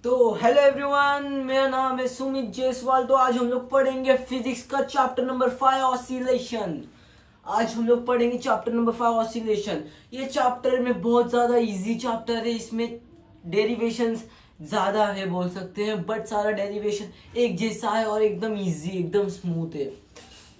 तो hello everyone, मेरा नाम है सुमित जायसवाल। तो आज हम लोग पढ़ेंगे फिजिक्स का चैप्टर नंबर 5 ऑसिलेशन। आज हम लोग पढ़ेंगे चैप्टर नंबर 5 ऑसिलेशन। ये चैप्टर में बहुत ज़्यादा इजी चैप्टर है। इसमें डेरिवेशंस ज़्यादा है बोल सकते हैं, बट सारा डेरिवेशन एक जैसा है और एकदम इजी, एकदम स्मूथ है।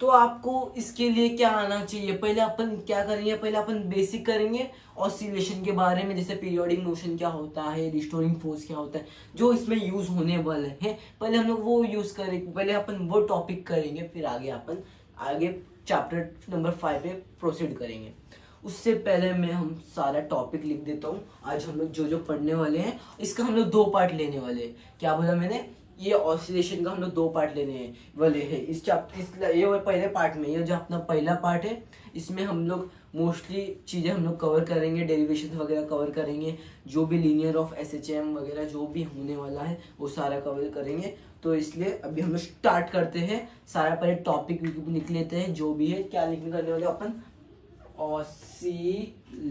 तो आपको इसके लिए क्या आना चाहिए? पहले अपन क्या करेंगे, पहले अपन बेसिक करेंगे ऑसिलेशन के बारे में, जैसे पीरियोडिक मोशन क्या होता है, रिस्टोरिंग फोर्स क्या होता है, जो इसमें यूज होने वाले हैं। पहले हम लोग वो यूज करेंगे, पहले अपन वो टॉपिक करेंगे, फिर आगे अपन आगे चैप्टर नंबर 5 पे प्रोसीड करेंगे। उससे पहले मैं हम सारा टॉपिक लिख देता हूँ। आज हम लोग जो जो पढ़ने वाले हैं, इसका हम लोग 2 पार्ट लेने वाले हैं। क्या बोला मैंने? ये ऑसिलेशन का हम लोग 2 पार्ट लेने हैं वाले हैं इस चैप्टर। ये पहले पार्ट में, ये जो अपना पहला पार्ट है, इसमें हम लोग मोस्टली चीज़ें हम लोग कवर करेंगे, डेरिवेशन वगैरह कवर करेंगे, जो भी लीनियर ऑफ एसएचएम वगैरह जो भी होने वाला है वो सारा कवर करेंगे। तो इसलिए अभी हम लोग स्टार्ट करते हैं। सारा पहले टॉपिक लिख लेते हैं, जो भी है। क्या लिखने करने वाले अपन? ऑसिलेशन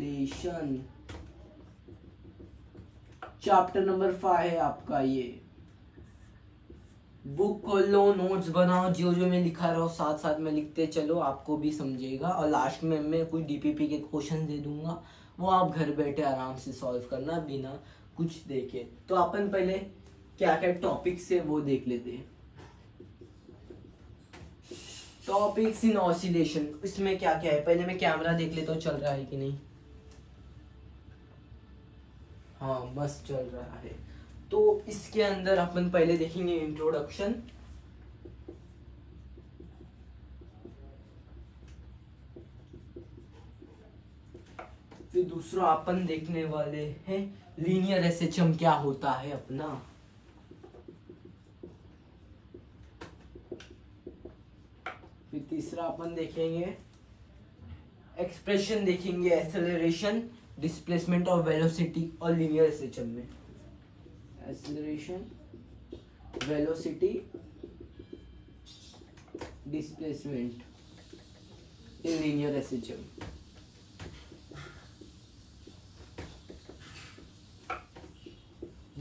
चैप्टर नंबर 5 है आपका। ये बुक खोल लो, नोट्स बनाओ, जो जो मैं लिखा रहा हूँ साथ साथ में लिखते चलो, आपको भी समझेगा। और लास्ट में मैं कोई डीपीपी के क्वेश्चन दे दूंगा, वो आप घर बैठे आराम से सॉल्व करना बिना कुछ देखे। तो अपन पहले क्या क्या टॉपिक्स है वो देख लेते हैं। टॉपिक्स इन ऑसिलेशन, इसमें क्या क्या है? पहले मैं कैमरा देख लेता हूँ, चल रहा है कि नहीं। हाँ, बस चल रहा है। तो इसके अंदर अपन पहले देखेंगे इंट्रोडक्शन, फिर दूसरा अपन देखने वाले हैं लीनियर एसएचएम क्या होता है अपना, फिर तीसरा अपन देखेंगे एक्सप्रेशन, देखेंगे एक्सेलरेशन, डिस्प्लेसमेंट और वेलोसिटी और लीनियर एसएचएम में। Acceleration, velocity, displacement in linear SHM.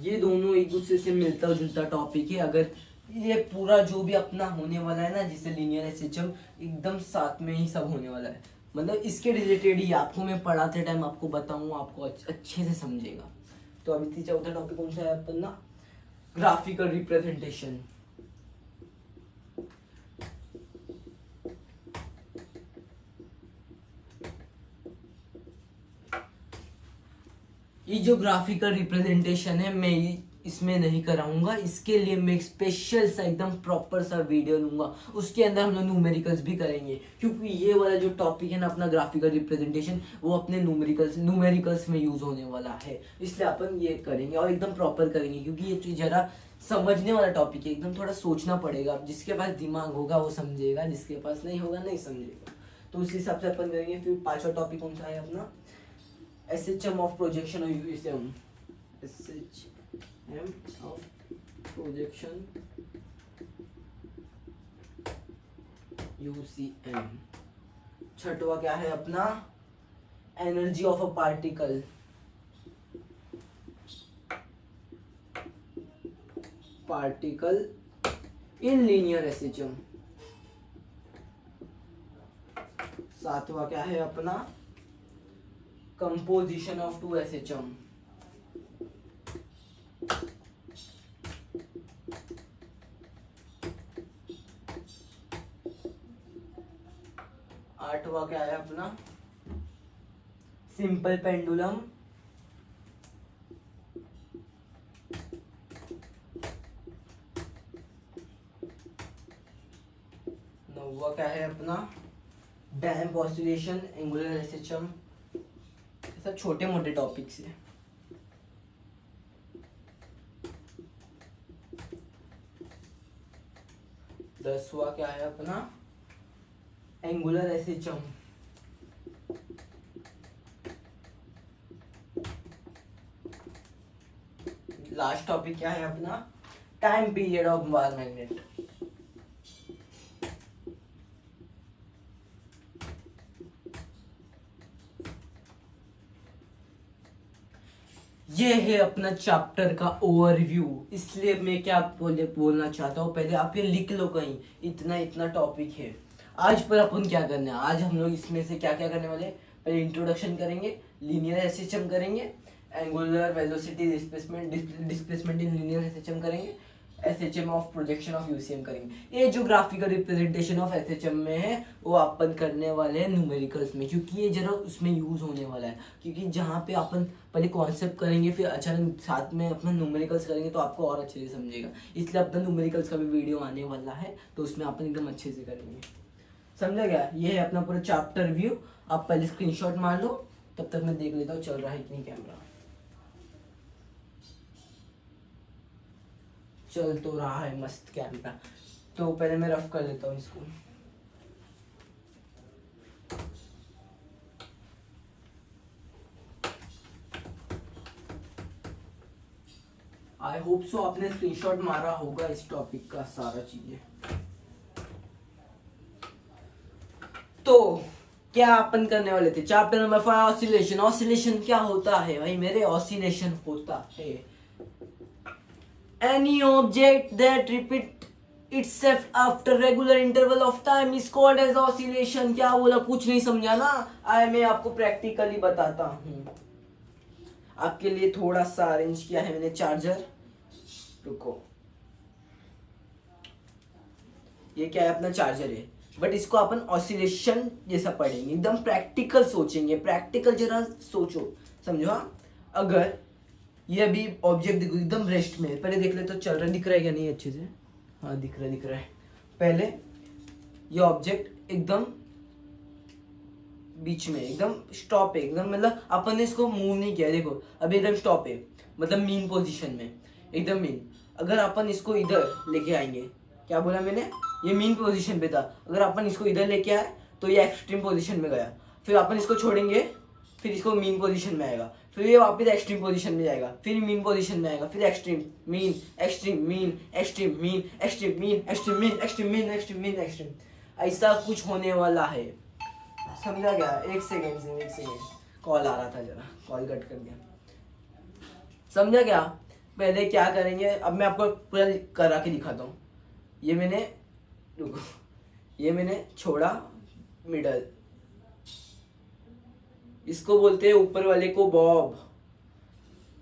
ये दोनों एक दूसरे से मिलता जुलता टॉपिक है। अगर ये पूरा जो भी अपना होने वाला है ना, जैसे लीनियर एसएचएम, एकदम साथ में ही सब होने वाला है। मतलब इसके रिलेटेड ही आपको मैं पढ़ाते टाइम आपको बताऊंगा, आपको अच्छे से समझेगा। तो अभी चौथा टॉपिक कौन सा है अपन ना? Graphical representation. ये जो ग्राफिकल रिप्रेजेंटेशन है, मैं इसमें नहीं कराऊंगा। इसके लिए मैं एक स्पेशल सा एकदम प्रॉपर सा वीडियो लूंगा, उसके अंदर हम लोग न्यूमेरिकल्स भी करेंगे। क्योंकि ये वाला जो टॉपिक है ना अपना ग्राफिकल रिप्रेजेंटेशन, वो अपने न्यूमेरिकल्स में यूज होने वाला है। इसलिए अपन ये करेंगे और एकदम प्रॉपर करेंगे, क्योंकि ये जरा समझने वाला टॉपिक है। एकदम थोड़ा सोचना पड़ेगा। जिसके पास दिमाग होगा वो समझेगा, जिसके पास नहीं होगा नहीं समझेगा। तो उस हिसाब से अपन करेंगे। फिर 5वां टॉपिक कौन सा है अपना? SHM of projection or USM. SHM of projection, UCM. छठवा क्या है अपना? Energy of a particle, particle in linear SHM. सातवा क्या है अपना? Composition of 2 SHM। आठवां क्या है अपना? Simple pendulum. नौवा क्या है अपना? डैम्प ऑसिलेशन, एंगुलर एसएचएम। सब छोटे मोटे टॉपिक्स है। दसवा क्या है अपना? Angular SHM. लास्ट टॉपिक क्या है अपना? Time period of wire magnet. ये है अपना चैप्टर का ओवरव्यू। इसलिए मैं क्या बोलना चाहता हूँ, पहले आप ये लिख लो कहीं, इतना इतना टॉपिक है। आज पर अपन क्या करना है, आज हम लोग इसमें से क्या क्या करने वाले हैं, पहले इंट्रोडक्शन करेंगे, लीनियर एसएचएम करेंगे, angular velocity displacement in linear SHM करेंगे, SHM of projection of UCM करेंगे। ये जो ग्राफिकल रिप्रेजेंटेशन ऑफ एसएचएम में है वो अपन करने वाले हैं न्यूमेरिकल्स में, क्योंकि ये जरा उसमें यूज होने वाला है। क्योंकि जहाँ पे अपन पहले कॉन्सेप्ट करेंगे फिर अचानक साथ में अपना न्यूमेरिकल्स करेंगे तो आपको और अच्छे से समझेगा। इसलिए अपना न्यूमेरिकल्स का भी वीडियो आने वाला है, तो उसमें अपन एकदम अच्छे से करेंगे। समझा गया? ये है अपना पूरा चैप्टर व्यू। आप पहले स्क्रीनशॉट मार लो, तब तक मैं देख लेता हूँ चल रहा है कि नहीं कैमरा। चल तो रहा है मस्त कैमरा। तो पहले मैं रफ कर लेता हूँ इसको। आई होप सो आपने स्क्रीनशॉट मारा होगा इस टॉपिक का सारा चीजें। तो क्या अपन करने वाले थे, चैप्टर नंबर 5 ऑसिलेशन। ऑसिलेशन क्या होता है भाई मेरे? ऑसिलेशन होता है any object that repeat itself after regular interval of time is called as oscillation। क्या बोला, कुछ नहीं समझा ना? मैं आपको प्रैक्टिकली बताता हूँ। आपके लिए थोड़ा सा अरेंज किया है मैंने चार्जर। रुको, ये क्या है? अपना चार्जर है, बट इसको अपन ऑसिलेशन जैसा पढ़ेंगे, एकदम प्रैक्टिकल सोचेंगे। प्रैक्टिकल जरा सोचो, समझो। हाँ, अगर ये अभी ऑब्जेक्ट देखो एकदम रेस्ट में, पहले देख ले तो चल रहा, दिख रहा है क्या नहीं अच्छे से? हाँ दिख रहा है। पहले ये ऑब्जेक्ट एकदम बीच में एकदम स्टॉप है, एकदम मतलब अपन ने इसको मूव नहीं किया। देखो अभी एकदम स्टॉप है, मतलब मीन पोजीशन में, एकदम मीन। अगर अपन इसको इधर लेके आएंगे, क्या बोला मैंने? ये मीन पोजीशन पे था। अगर अपन इसको इधर लेके आए तो ये एक्सट्रीम पोजीशन में गया। फिर अपन इसको छोड़ेंगे, फिर इसको मीन पोजीशन में आएगा, फिर ये वापस एक्सट्रीम पोजीशन में जाएगा, फिर मीन पोजीशन में आएगा, फिर extreme mean extreme mean extreme mean extreme mean extreme mean extreme mean extreme mean extreme. ऐसा कुछ होने वाला है, समझा गया? एक सेकेंड कॉल आ रहा था, जरा कॉल कट कर दिया। समझा क्या? पहले क्या करेंगे, अब मैं आपको पूरा करा के दिखाता हूँ। ये मैंने, रुको, ये मैंने छोड़ा मिडल, इसको बोलते हैं ऊपर वाले को बॉब,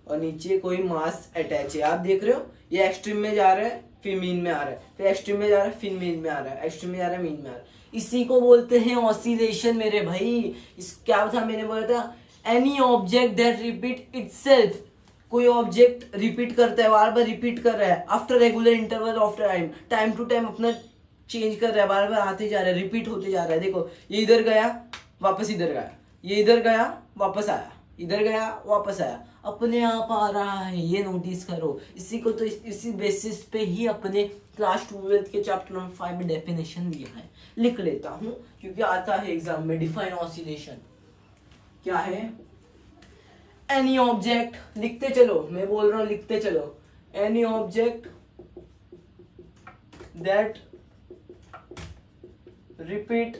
और नीचे कोई मास अटैच है। आप देख रहे हो ये एक्सट्रीम में जा रहा है, फिर मीन में आ रहा है, फिर एक्सट्रीम में जा रहा है, फिर मीन में आ रहा है, एक्सट्रीम में जा रहा है, मीन में आ रहा है। इसी को बोलते हैं ऑसिलेशन मेरे भाई। इस क्या था मैंने बोला था? Any object that repeat itself. कोई ऑब्जेक्ट रिपीट करता है, बार बार रिपीट कर रहा है, after regular interval of time to time अपना चेंज कर रहा है, बार बार आते जा रहा है, रिपीट होते जा रहा है। देखो ये इधर गया वापस इधर गया, ये इधर गया वापस आया, इधर गया वापस आया, अपने आप आ रहा है। ये नोटिस करो। इसी को तो इसी बेसिस पे ही अपने क्लास 12 के चैप्टर नंबर 5 में डेफिनेशन दिया है। लिख लेता हूँ क्योंकि आता है एग्जाम में। डिफाइन ऑसिलेशन क्या है? एनी ऑब्जेक्ट, लिखते चलो, मैं बोल रहा हूँ लिखते चलो। Any object that repeat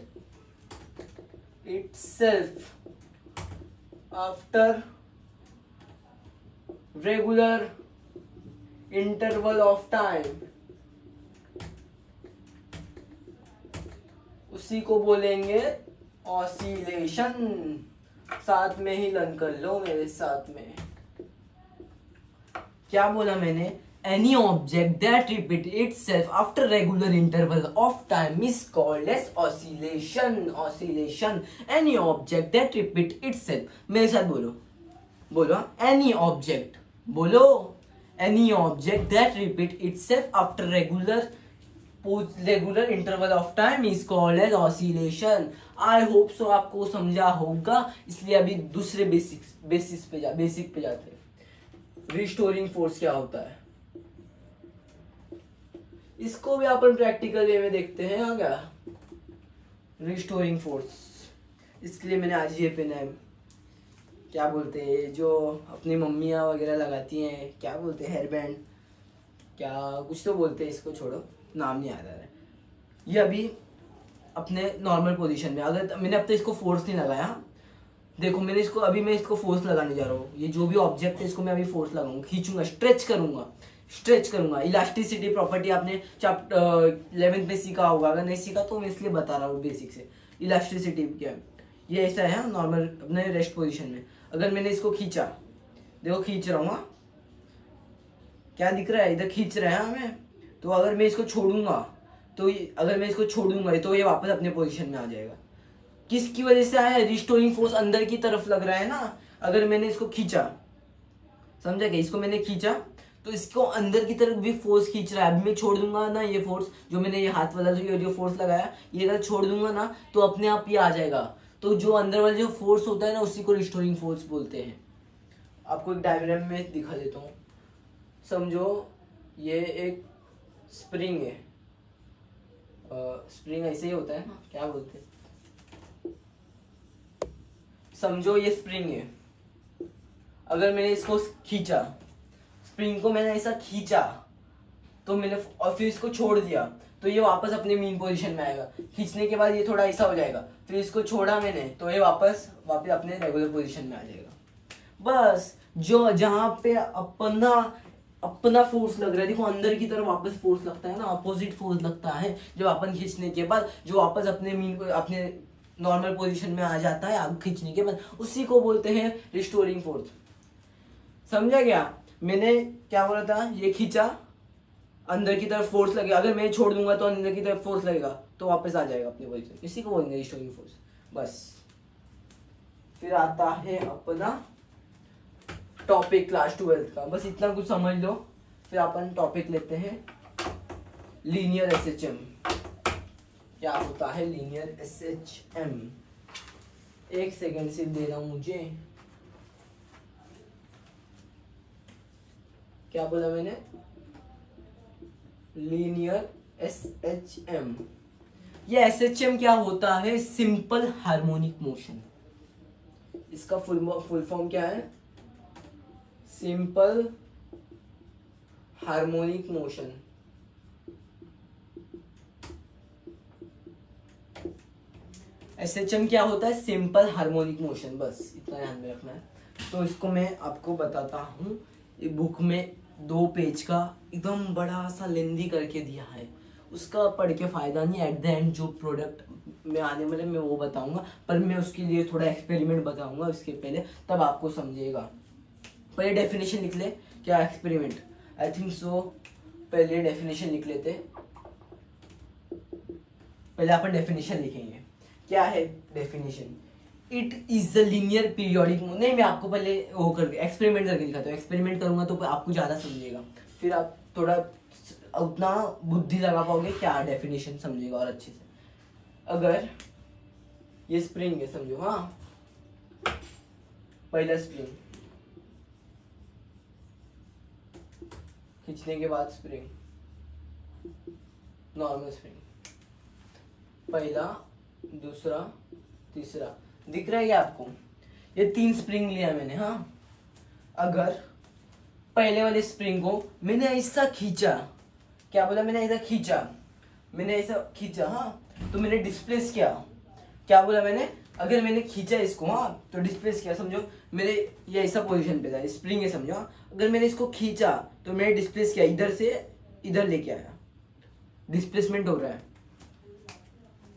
itself after regular interval of time, उसी को बोलेंगे ऑसिलेशन। साथ में ही लर्न कर लो मेरे साथ में। क्या बोला मैंने? Any object that repeats itself after regular interval of time is called as oscillation. Oscillation. Any object that repeats itself. मेरे साथ बोलो, बोलो। Any object, बोलो। Any object that repeats itself after regular interval of time is called as oscillation. I hope so आपको समझा होगा। इसलिए अभी दूसरे बेसिक पे जाते हैं। रिस्टोरिंग फोर्स क्या होता है, इसको भी अपन प्रैक्टिकल वे में देखते हैं। हाँ क्या? रिस्टोरिंग फोर्स, इसके लिए मैंने आज ये पहना है, क्या बोलते हैं जो अपनी मम्मियाँ वगैरह लगाती हैं, क्या बोलते हैं, हेयर बैंड, क्या कुछ तो बोलते हैं इसको, छोड़ो नाम नहीं आ रहा है। ये अभी अपने नॉर्मल पोजीशन में, अगर मैंने अब तक इसको फोर्स नहीं लगाया देखो मैंने इसको अभी मैं इसको फोर्स लगाने जा रहा हूँ, ये जो भी ऑब्जेक्ट है इसको मैं अभी फोर्स लगाऊंगा, खींचूंगा, स्ट्रेच करूंगा। इलास्टिसिटी प्रॉपर्टी आपने चैप्टर 11th में सीखा होगा, अगर नहीं सीखा तो मैं इसलिए बता रहा हूँ बेसिक से। इलास्टिसिटी क्या है, ये ऐसा है नॉर्मल अपने रेस्ट पोजीशन में। अगर मैंने इसको खींचा, देखो खींच रहा हूँ, क्या दिख रहा है, इधर खींच रहा है हमें। तो अगर मैं इसको छोड़ूंगा तो अगर मैं इसको छोड़ूंगा तो ये वापस अपने पोजीशन में आ जाएगा। किसकी वजह से आया, रिस्टोरिंग फोर्स अंदर की तरफ लग रहा है ना। अगर मैंने इसको खींचा, समझा क्या, इसको मैंने खींचा तो इसको अंदर की तरफ भी फोर्स खींच रहा है। अभी मैं छोड़ दूंगा ना, ये फोर्स जो मैंने ये हाथ वाला जो फोर्स लगाया, ये अगर छोड़ दूंगा ना तो अपने आप ये आ जाएगा। तो जो अंदर वाला जो फोर्स होता है ना उसी को रिस्टोरिंग फोर्स बोलते हैं। आपको एक डायग्राम में दिखा देता हूँ। समझो ये एक स्प्रिंग है, स्प्रिंग ऐसे ही होता है ना, क्या बोलते हैं, समझो ये स्प्रिंग है। अगर मैंने इसको खींचा, स्प्रिंग को मैंने ऐसा खींचा तो मैंने और फिर इसको छोड़ दिया तो ये वापस अपने मीन पोजीशन में आएगा। खींचने के बाद ये थोड़ा ऐसा हो जाएगा, फिर इसको छोड़ा मैंने तो ये वापस अपने रेगुलर पोजीशन में आ जाएगा। बस जो जहां पे अपना फोर्स लग रहा है, देखो अंदर की तरफ वापस फोर्स लगता है ना, अपोजिट फोर्स लगता है जब अपन खींचने के बाद, जो वापस अपने नॉर्मल पोजीशन में आ जाता है आग खींचने के बाद, उसी को बोलते हैं रिस्टोरिंग फोर्स। समझा क्या, मैंने क्या बोला था, ये खींचा, अंदर की तरफ फोर्स लगेगा, अगर मैं छोड़ दूंगा तो अंदर की तरफ फोर्स लगेगा तो वापस आ जाएगा अपनी पोजीशन, इसी को बोलेंगे रिस्टोरिंग फोर्स। बस फिर आता है अपना टॉपिक क्लास 12th का, बस इतना कुछ समझ लो। फिर अपन टॉपिक लेते हैं लीनियर एसएचएम। क्या होता है लीनियर एसएचएम, एक सेकेंड से दे रहा हूं मुझे, क्या बोला मैंने, लीनियर एसएचएम। ये एसएचएम क्या होता है, सिंपल हार्मोनिक मोशन। इसका फुल फॉर्म क्या है, सिंपल हार्मोनिक मोशन। एसएचएम क्या होता है, सिंपल हार्मोनिक मोशन, बस इतना ध्यान में रखना है। तो इसको मैं आपको बताता हूँ, बुक में 2 पेज का एकदम बड़ा सा लेंदी करके दिया है, उसका पढ़ के फायदा नहीं। एट द एंड जो प्रोडक्ट में आने वाले मैं वो बताऊंगा, पर मैं उसके लिए थोड़ा एक्सपेरिमेंट बताऊंगा उसके पहले, तब आपको समझेगा। पहले डेफिनेशन लिख ले, क्या एक्सपेरिमेंट, आई थिंक सो पहले डेफिनेशन लिख लेते। पहले अपन डेफिनेशन लिखेंगे, क्या है definition, it is the linear periodic. नहीं, मैं आपको पहले वो करके एक्सपेरिमेंट करके दिखाता हूँ, एक्सपेरिमेंट करूंगा तो आपको ज़्यादा समझेगा, फिर आप थोड़ा उतना बुद्धि लगा पाओगे, क्या डेफिनेशन समझेगा और अच्छे से। अगर ये स्प्रिंग है समझो, हाँ पहला स्प्रिंग, खींचने के बाद स्प्रिंग, नॉर्मल स्प्रिंग, पहला, दूसरा, तीसरा, दिख रहा है क्या आपको, ये 3 स्प्रिंग लिया मैंने, हाँ। अगर पहले वाले स्प्रिंग को मैंने ऐसा खींचा, क्या बोला मैंने, ऐसा खींचा, हाँ, तो मैंने डिस्प्लेस किया, क्या बोला मैंने, अगर मैंने खींचा इसको, हाँ, तो डिस्प्लेस किया, समझो मेरे ये ऐसा पोजीशन पे था, स्प्रिंग है समझो, अगर मैंने इसको खींचा तो मैंने डिस्प्लेस किया, इधर से इधर लेके आया, डिस्प्लेसमेंट हो रहा है।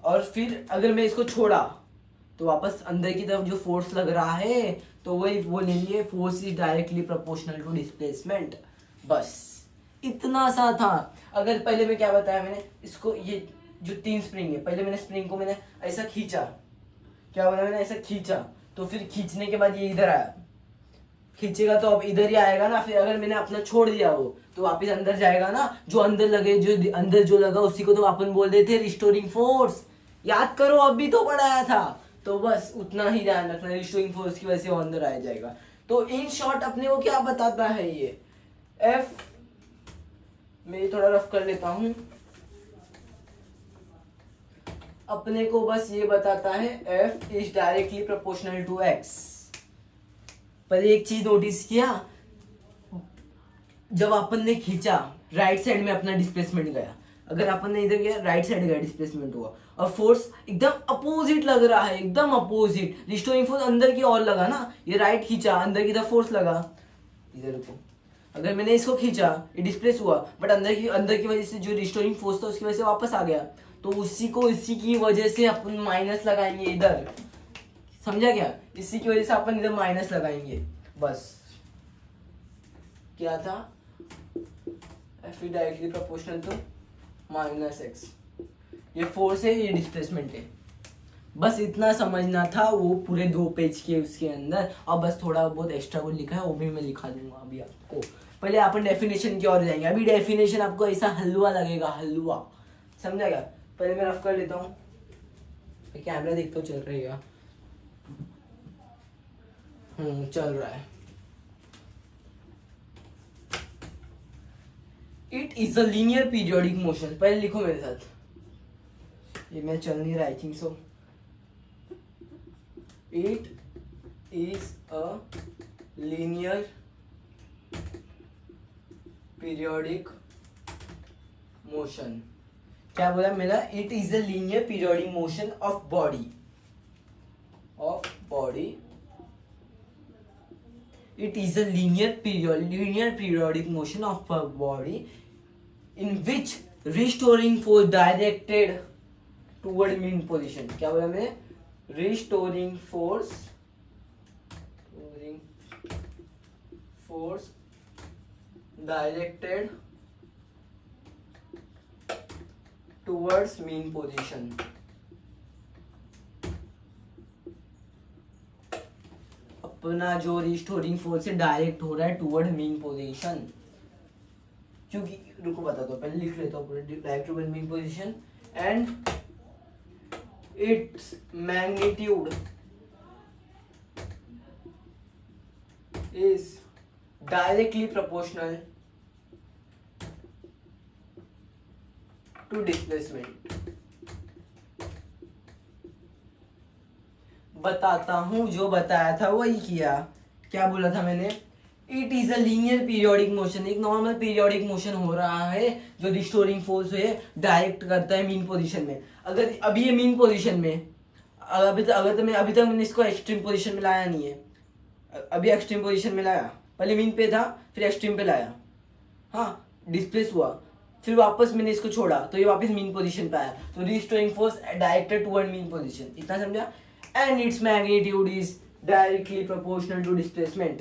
और फिर अगर मैं इसको छोड़ा तो वापस अंदर की तरफ जो फोर्स लग रहा है तो वही वो लेंगे, force is directly proportional to displacement. बस इतना सा था। अगर पहले मैं क्या बताया मैंने, इसको ये जो 3 स्प्रिंग है, पहले मैंने स्प्रिंग को मैंने ऐसा खींचा, क्या बोला मैंने, ऐसा खींचा, तो फिर खींचने के बाद ये इधर आया, खींचेगा तो अब इधर ही आएगा ना। फिर अगर मैंने अपना छोड़ दिया वो तो वापस अंदर जाएगा ना, जो अंदर लगे, जो अंदर जो लगा उसी को तो अपन बोल देते रिस्टोरिंग फोर्स। याद करो, अभी तो पढ़ाया था, तो बस उतना ही ध्यान रखना, रिस्टोरिंग फोर्स की वजह से वो अंदर आ जाएगा। तो इन शॉर्ट अपने को क्या बताता है ये एफ, मैं थोड़ा रफ कर लेता हूं, अपने को बस ये बताता है F is directly proportional to x. पर एक चीज नोटिस किया, जब अपन ने खींचा राइट साइड में अपना डिस्प्लेसमेंट गया, अगर अपन ने इधर किया राइट साइड का डिस्प्लेसमेंट हुआ, और फोर्स एकदम अपोजिट लग रहा है, एकदम अपोजिट, रिस्टोरिंग फोर्स अंदर की ओर लगा ना, ये राइट खींचा अंदर की तरफ फोर्स लगा, इधर को अगर मैंने इसको खींचा ये डिस्प्लेस हुआ, बट अंदर की वजह से जो रिस्टोरिंग फोर्स था उसकी वजह से वापस आ गया, तो इसी की वजह से अपन माइनस लगाएंगे इधर, समझा क्या? इसी की वजह से अपन इधर माइनस लगाएंगे, बस। क्या था? F is directly proportional to minus x, ये फोर्स है, ये डिस्प्लेसमेंट है, बस इतना समझना था। वो पूरे 2 पेज के उसके अंदर, और बस थोड़ा बहुत एक्स्ट्रा कुछ लिखा है वो भी मैं लिखा दूंगा अभी आपको। पहले अपन डेफिनेशन की ओर जाएंगे, अभी डेफिनेशन आपको ऐसा हलवा लगेगा, हलवा, समझा क्या? पहले मैं रफ कर लेता हूँ, कैमरा देखता हूँ चल रहेगा, चल रहा है। It is a linear periodic motion, पहले लिखो मेरे साथ, ये मैं चल नहीं रहा, I think so. It is a linear periodic motion, क्या बोला मेरा? It is a linear periodic motion of body, it is a linear periodic motion of a body in which restoring force directed toward mean position, क्या बोला मैंने? restoring force directed towards mean position, अपना जो restoring force से direct हो रहा है toward mean position, क्योंकि रुको बताता हूँ, पहले लिख लेता हूँ पूरा, direct toward mean position, and its magnitude is directly proportional to displacement. बताता हूं, जो बताया था वही किया। क्या बोला था मैंने? It is a linear periodic motion, एक नॉर्मल पीरियोडिक मोशन हो रहा है जो रिस्टोरिंग फोर्स है डायरेक्ट करता है मीन पोजीशन में। अगर अभी ये मीन पोजीशन में, अभी तक मैंने इसको एक्सट्रीम पोजीशन में लाया नहीं है, अभी एक्सट्रीम पोजीशन में लाया, पहले मीन पे था फिर एक्सट्रीम पे लाया, हाँ डिस्प्लेस हुआ, फिर वापस मैंने इसको छोड़ा तो ये वापस मीन पोजीशन पे आया, तो restoring force directed toward mean position, इतना समझा? And its magnitude is directly proportional to displacement.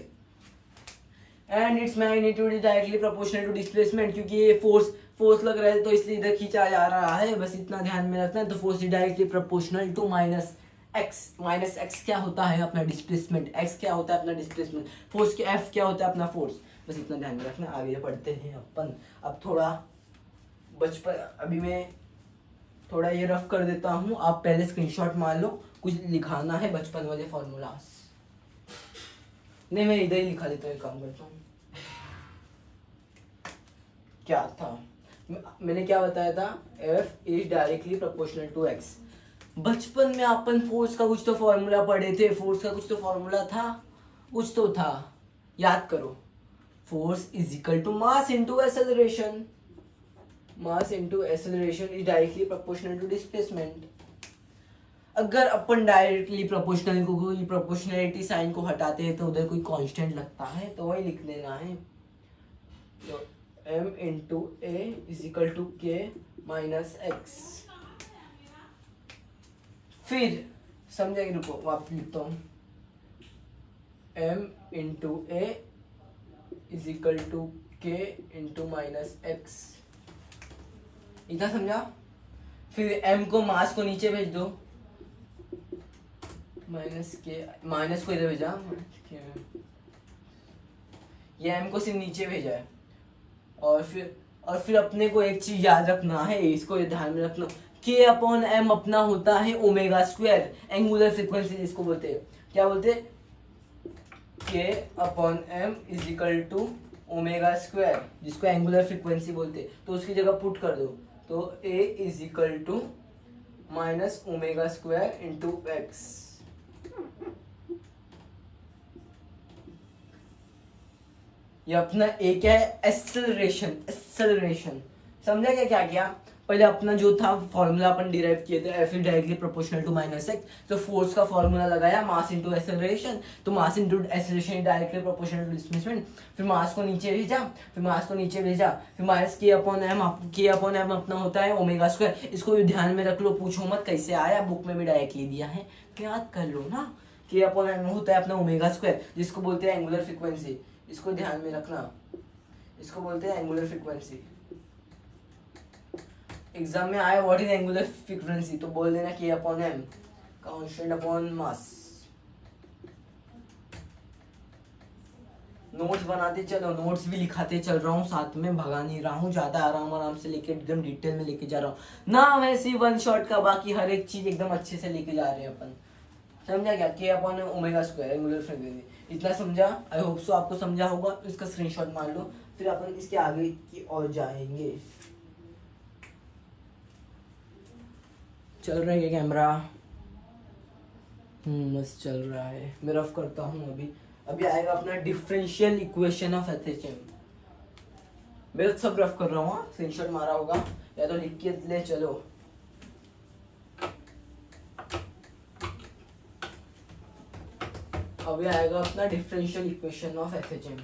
क्योंकि ये फोर्स लग रहा है तो इसलिए इधर खींचा जा रहा है, बस इतना ध्यान में रखना है। तो force is directly proportional to minus x क्या होता है अपना डिस्प्लेसमेंट, एक्स क्या होता है अपना डिस्प्लेसमेंट, फोर्स के एफ क्या होता है अपना फोर्स, बस इतना ध्यान में रखना। आगे पढ़ते हैं अपन। अब थोड़ा बचपन, अभी मैं थोड़ा ये रफ कर देता हूँ, आप पहले स्क्रीनशॉट मार लो, कुछ लिखाना है बचपन वाले फॉर्मूलास। नहीं मैं इधर ही लिखा देता हूँ, काम करता हूँ। क्या था मैंने क्या बताया था? F is directly proportional to x। बचपन में अपन फोर्स का कुछ तो फॉर्मूला पढ़े थे, फोर्स का कुछ तो फॉर्मूला था, कुछ तो था, याद करो। Force is equal to mass into acceleration, mass into acceleration is directly proportional to displacement. अगर अपन डायरेक्टली प्रोपोर्शनल को, कोई प्रोपोर्शनलिटी साइन को हटाते हैं तो उधर कोई कांस्टेंट लगता है, तो वही लिख देना है, तो m into a is equal to k minus x. फिर समझेंगे, रुको वापस लिखता हूँ, m into a is equal to k into minus x, इतना समझा? फिर m को मास को नीचे भेज दो, माइनस को इधर भेजा, ये m को सिर्फ नीचे भेजा है। और फिर अपने को एक चीज याद रखना है, इसको ध्यान में रखना, k अपॉन m अपना होता है ओमेगा स्क्वायर, एंगुलर फ्रीक्वेंसी जिसको बोलते हैं। क्या बोलते हैं? k upon m is equal to omega square, जिसको एंगुलर फ्रीक्वेंसी बोलते हैं। तो उसकी जगह पुट कर दो, तो a is equal to minus omega square into x. ये अपना एक है एक्सेलरेशन, समझा क्या क्या किया? पहले अपना जो था फॉर्मूला अपन डिराइव किए थे, F is directly proportional to minus x, तो फोर्स का फॉर्मूला लगाया मास इनटू एक्सेलरेशन, तो mass into acceleration directly proportional to displacement, फिर मास को नीचे भेजा, फिर माइनस के अपॉन एम अपना होता है ओमेगा स्क्वायर। इसको ध्यान में रख लो, पूछो मत कैसे आया, बुक में भी डायरेक्टली दिया है, तो याद कर लो ना। के अपॉन एम होता है अपना ओमेगा स्क्वायर, जिसको बोलते हैं एंगुलर फ्रीक्वेंसी, इसको ध्यान में रखना, इसको बोलते हैं एंगुलर फ्रीक्वेंसी। एग्जाम में आया व्हाट इज एंगुलर फ्रीक्वेंसी, तो बोल देना k upon m constant upon mass. Notes बनाते चलो, नोट्स भी लिखाते चल रहा हूँ साथ में, भगा नहीं रहा हूँ ज्यादा, आराम से लेके एकदम डिटेल में लेके जा रहा हूँ ना, वैसे वन शॉट का, बाकी हर एक चीज एकदम अच्छे से लेके जा रहे हैं अपन। समझा क्या, के upon omega square angular frequency, इतना समझा, आई होप सो आपको समझा होगा। तो इसका स्क्रीनशॉट मार लो, फिर अपन इसके आगे की ओर जाएंगे। चल रहा है कैमरा, बस चल रहा है, मैं रफ करता हूँ। अभी आएगा अपना डिफरेंशियल इक्वेशन ऑफ एचएचएम। मैं तो सब रफ कर रहा हूँ, स्क्रीनशॉट मारा होगा या तो लिख के ले चलो। अभी आएगा अपना डिफरेंशियल इक्वेशन ऑफ एचएचएम।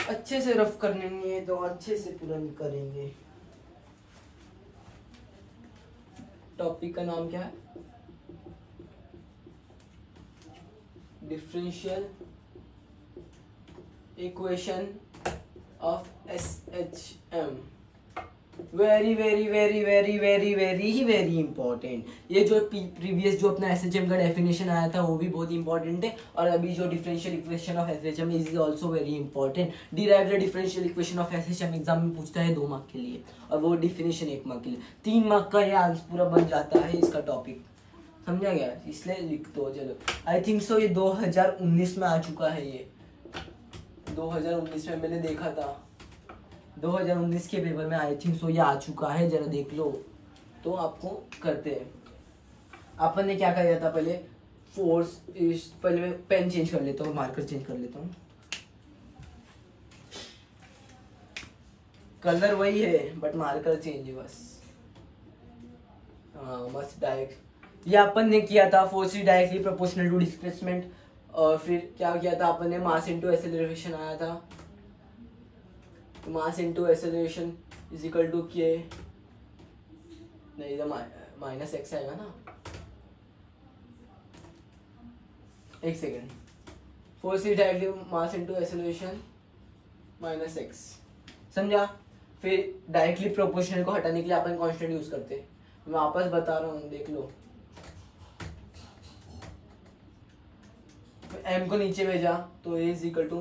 अच्छे से रफ करने तो अच्छे से पूरा करेंगे। टॉपिक का नाम क्या है, differential equation of SHM. Very very very very very very very important. ये जो प्रीवियस जो अपना एसएचएम का डेफिनेशन आया था वो भी बहुत इंपॉर्टेंट है, और अभी जो differential equation of SHM is also very important. Derive the differential equation of SHM exam में पूछता है 2 मार्क के लिए, और वो डिफिनेशन 1 मार्क के लिए, 3 मार्क का ये आंसर पूरा बन जाता है इसका टॉपिक। समझा गया, इसलिए लिख दो। चलो आई थिंक सो ये 2019 में आ चुका है, ये 2019 में मैंने देखा था, 2019 के पेपर में आई थिंक सो ये आ चुका है, जरा देख लो। तो आपको करते हैं, अपन ने क्या किया था पहले, फोर्स, पहले मैं पेन चेंज कर लेता हूँ, मार्कर चेंज कर लेता हूँ, कलर वही है बट मार्कर चेंज है बस। हाँ बस डायरेक्ट ये अपन ने किया था, force is directly proportional to displacement, और फिर क्या किया था अपन ने, मास इनटू एक्सेलरेशन आया था, mass into acceleration is equal to k, नहीं तो माइनस एक्स आएगा ना, एक second, force is directly mass into acceleration minus x. समझा, फिर डायरेक्टली प्रोपोर्शनल को हटाने के लिए अपन कांस्टेंट यूज करते हैं, मैं वापस बता रहा हूँ देख लो। एम को नीचे भेजा तो ए is equal to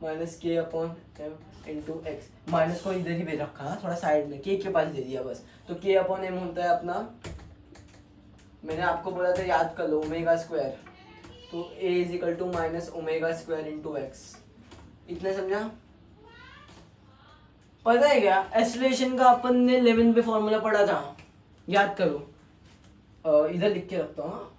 minus k upon m into x, minus को इधर ही भेज रखा, थोड़ा साइड में के पास दे दिया बस, तो के अपॉन एम होता है अपना, मैंने आपको बोला था याद कर लो, ओमेगा स्क्वायर, तो ए is equal to minus omega square into X. इतना समझा, पता है क्या, एक्सेलरेशन का अपन ने 11 पे फॉर्मूला पढ़ा था, याद करो, इधर लिख के रखता हूँ,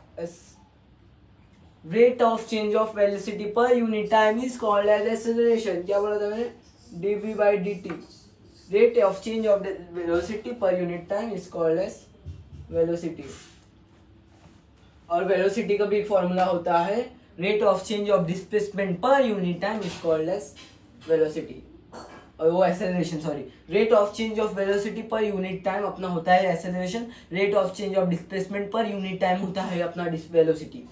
rate of change of velocity per unit time is called as acceleration. क्या बोला था मैंने, dv by dt, rate of change of velocity per unit time is called as velocity. और वेलोसिटी का भी एक फॉर्मूला होता है, rate of change of displacement per unit time is called as velocity, और वो acceleration, sorry, rate of change of velocity per unit time अपना होता है acceleration, rate of change of displacement per unit time होता है अपना velocity,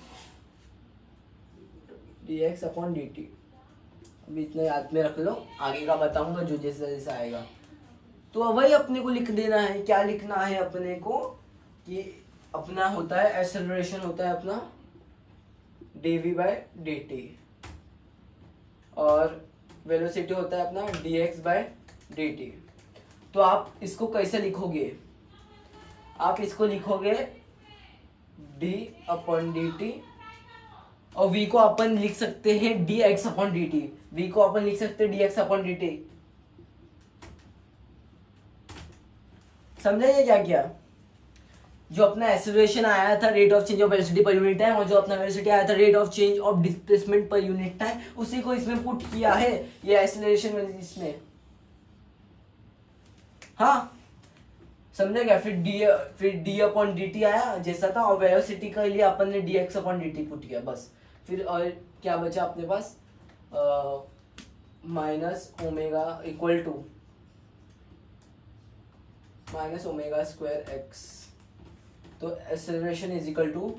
dx upon dt। अभी इतना याद में रख लो, आगे का बताऊंगा जो जैसा जैसा आएगा। तो वही अपने को लिख देना है, क्या लिखना है अपने को, कि अपना होता है एक्सेलरेशन होता है अपना dv by dt, और वेलोसिटी होता है अपना dx by dt। तो आप इसको कैसे लिखोगे, आप इसको लिखोगे d अपॉन dt, और v को अपन लिख सकते हैं dx अपॉन dt, v को अपन लिख सकते हैं dx अपॉन dt। समझा ये क्या किया, जो अपना एक्सेलरेशन आया था rate of change of velocity per unit time, और जो अपना वेलोसिटी आया था rate of change of displacement per unit time, उसी को इसमें पुट किया है ये एक्सेलरेशन इसमें। हाँ समझे क्या? फिर डी अपॉन डी टी आया जैसा था, और वेलोसिटी के लिए अपन ने D x upon D T put किया बस। फिर और क्या बचा अपने पास? Minus omega equal to minus omega square x. तो acceleration is equal to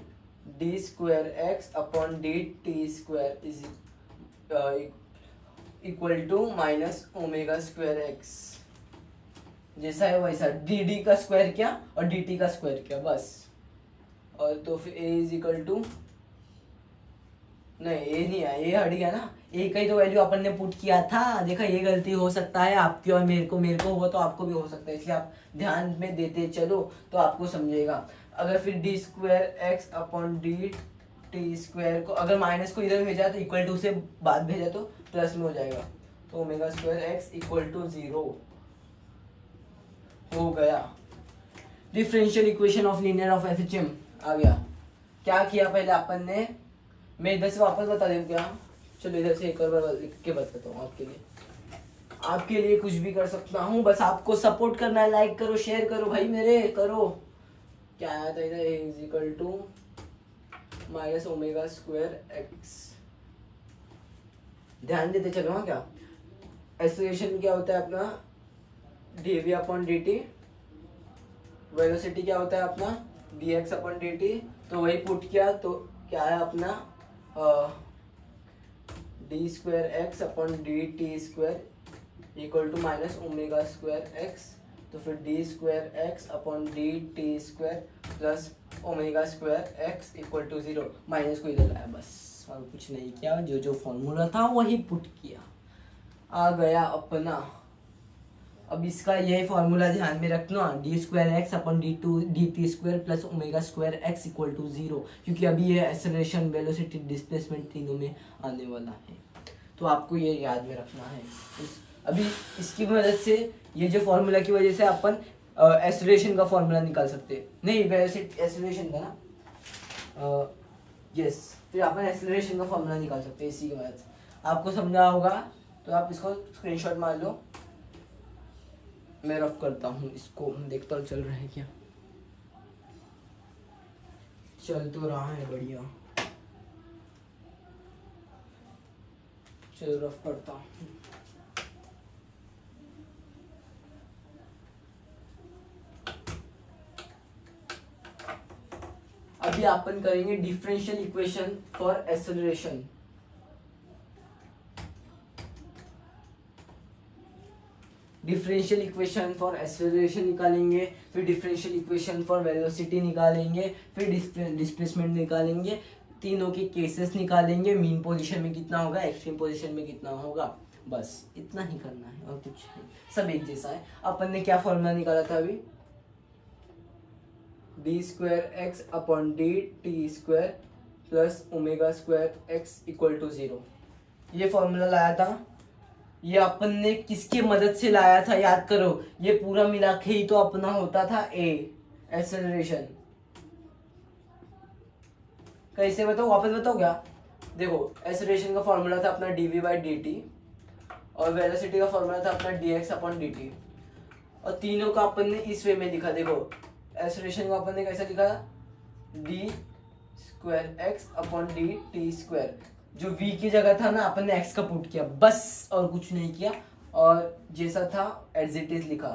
D square x upon D T square is equal to minus omega square X. जैसा है वैसा, डी डी का स्क्वायर किया और डी टी का square किया बस। और तो फिर ए इज इक्वल टू, नहीं ए नहीं है, ए हट गया ना, ए का ही तो वैल्यू अपन ने पुट किया था। देखा, ये गलती हो सकता है आपकी और मेरे को हुआ तो आपको भी हो सकता है, इसलिए आप ध्यान में देते चलो तो आपको समझेगा। अगर फिर d square x upon D T square को अगर माइनस को इधर भेजा तो इक्वल टू से बाद भेजा तो प्लस में हो जाएगा, तो omega square x equal to 0 हो गया। Differential equation of linear of FHM आ गया। क्या किया पहले अपन ने, मैं इधर से वापस बता दूं क्या? चलो इधर से एक और बार लिख के बताता हूँ आपके लिए कुछ भी कर सकता हूँ, बस आपको सपोर्ट करना है। लाइक करो, शेयर करो भाई मेरे, करो। क्या आया था इधर? A is equal to minus omega square X. ध्यान देते चलो। हाँ क्या एक्सेलरेशन क्या होता है अपना? D v upon D t. Velocity क्या होता है अपना? D x upon D t. तो वही पुट किया तो क्या है अपना? D square x upon D T square equal to minus omega square x. तो फिर d square x upon D T square plus omega square x equal to 0। Minus को इधर लाया बस, और कुछ नहीं किया। जो फॉर्मूला था वही पुट किया, आ गया अपना। अब इसका यही फॉर्मूला ध्यान में रखना, d square x upon d T square plus omega square x equal to 0, क्योंकि अभी ये एक्सेलरेशन वेलोसिटी डिस्प्लेसमेंट तीनों में आने वाला है, तो आपको ये याद में रखना है। अभी इसकी मदद से, ये जो फॉर्मूला की वजह से अपन एक्सेलरेशन का फॉर्मूला निकाल सकते हैं। नहीं, वेलोसिटी एक्सेलरेशन का ना, यस, फिर अपन एक्सेलरेशन का फॉर्मूला निकाल सकते हैं इसी की मदद से। आपको समझा होगा तो आप इसको स्क्रीनशॉट मार लो। मैं रफ करता हूँ इसको, देखता हूँ चल रहा है क्या। चल तो रहा है, बढ़िया। चलो रफ करता हूँ। अभी अपन करेंगे differential equation for acceleration. Differential equation for acceleration निकालेंगे, फिर डिफरेंशियल इक्वेशन फॉर वेलोसिटी निकालेंगे, फिर डिस्प्लेसमेंट निकालेंगे, तीनों के केसेस निकालेंगे, मीन पोजीशन में कितना होगा, एक्सट्रीम पोजीशन में कितना होगा, बस इतना ही करना है और कुछ नहीं, सब एक जैसा है। अपन ने क्या फॉर्मूला निकाला था अभी? D square x upon D T square plus omega square x equal to 0, ये फॉर्मूला लाया था। ये अपन ने किसके मदद से लाया था याद करो, ये पूरा मिला के ही तो अपना होता था ए एक्सेलरेशन। कैसे बताओ, वापस बताओ क्या? देखो, एक्सेलरेशन का फॉर्मूला था अपना डीवी बाई डी टी, और वेलोसिटी का फॉर्मूला था अपना d x upon D T, और तीनों का अपन ने इस वे में लिखा। देखो, एक्सेलरेशन को अपन ने कैसा लिखा? D square x upon D T square, जो v की जगह था ना अपन ने x का पुट किया बस, और कुछ नहीं किया, और जैसा था एज इट इज लिखा।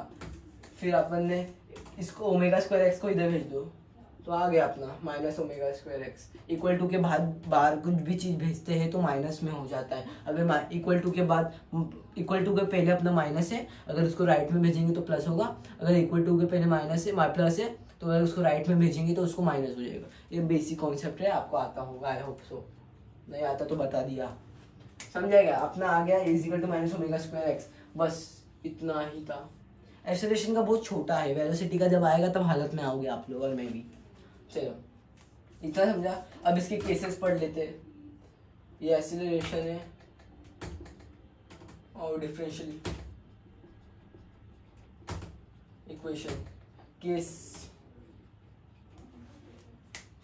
फिर अपन ने इसको ओमेगा स्क्वायर एक्स को इधर भेज दो तो आ गया अपना minus omega square x. Equal to के बाद बाहर कुछ भी चीज़ भेजते हैं तो माइनस में हो जाता है। अगर इक्वल टू के बाद, इक्वल टू के पहले अपना माइनस है, अगर उसको राइट में भेजेंगे तो प्लस होगा। अगर इक्वल टू के पहले माइनस है, प्लस है, तो अगर उसको राइट में भेजेंगे तो उसको माइनस हो जाएगा। ये बेसिक कॉन्सेप्ट है, आपको आता होगा, आई होप सो। नहीं आता तो बता दिया, समझाएगा अपना। आ गया equal to minus omega square x, बस इतना ही था। एक्सेलरेशन का बहुत छोटा है, वेलोसिटी का जब आएगा तब हालत में आओगे आप लोग और मैं भी। चलो इतना समझा। अब इसके केसेस पढ़ लेते हैं। ये एक्सेलरेशन है और डिफरेंशियल इक्वेशन। केस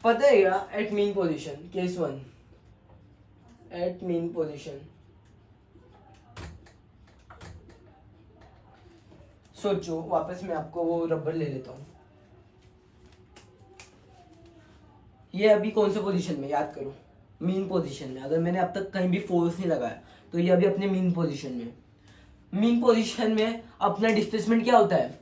पता है क्या, at mean position, case 1, at mean position. सोचो, वापस मैं आपको वो रबर ले लेता हूँ। ये अभी कौन से पोजीशन में, याद करो, मीन पोजीशन में। अगर मैंने अब तक कहीं भी फोर्स नहीं लगाया तो ये अभी अपने मीन पोजीशन में। मीन पोजीशन में अपना डिस्प्लेसमेंट क्या होता है?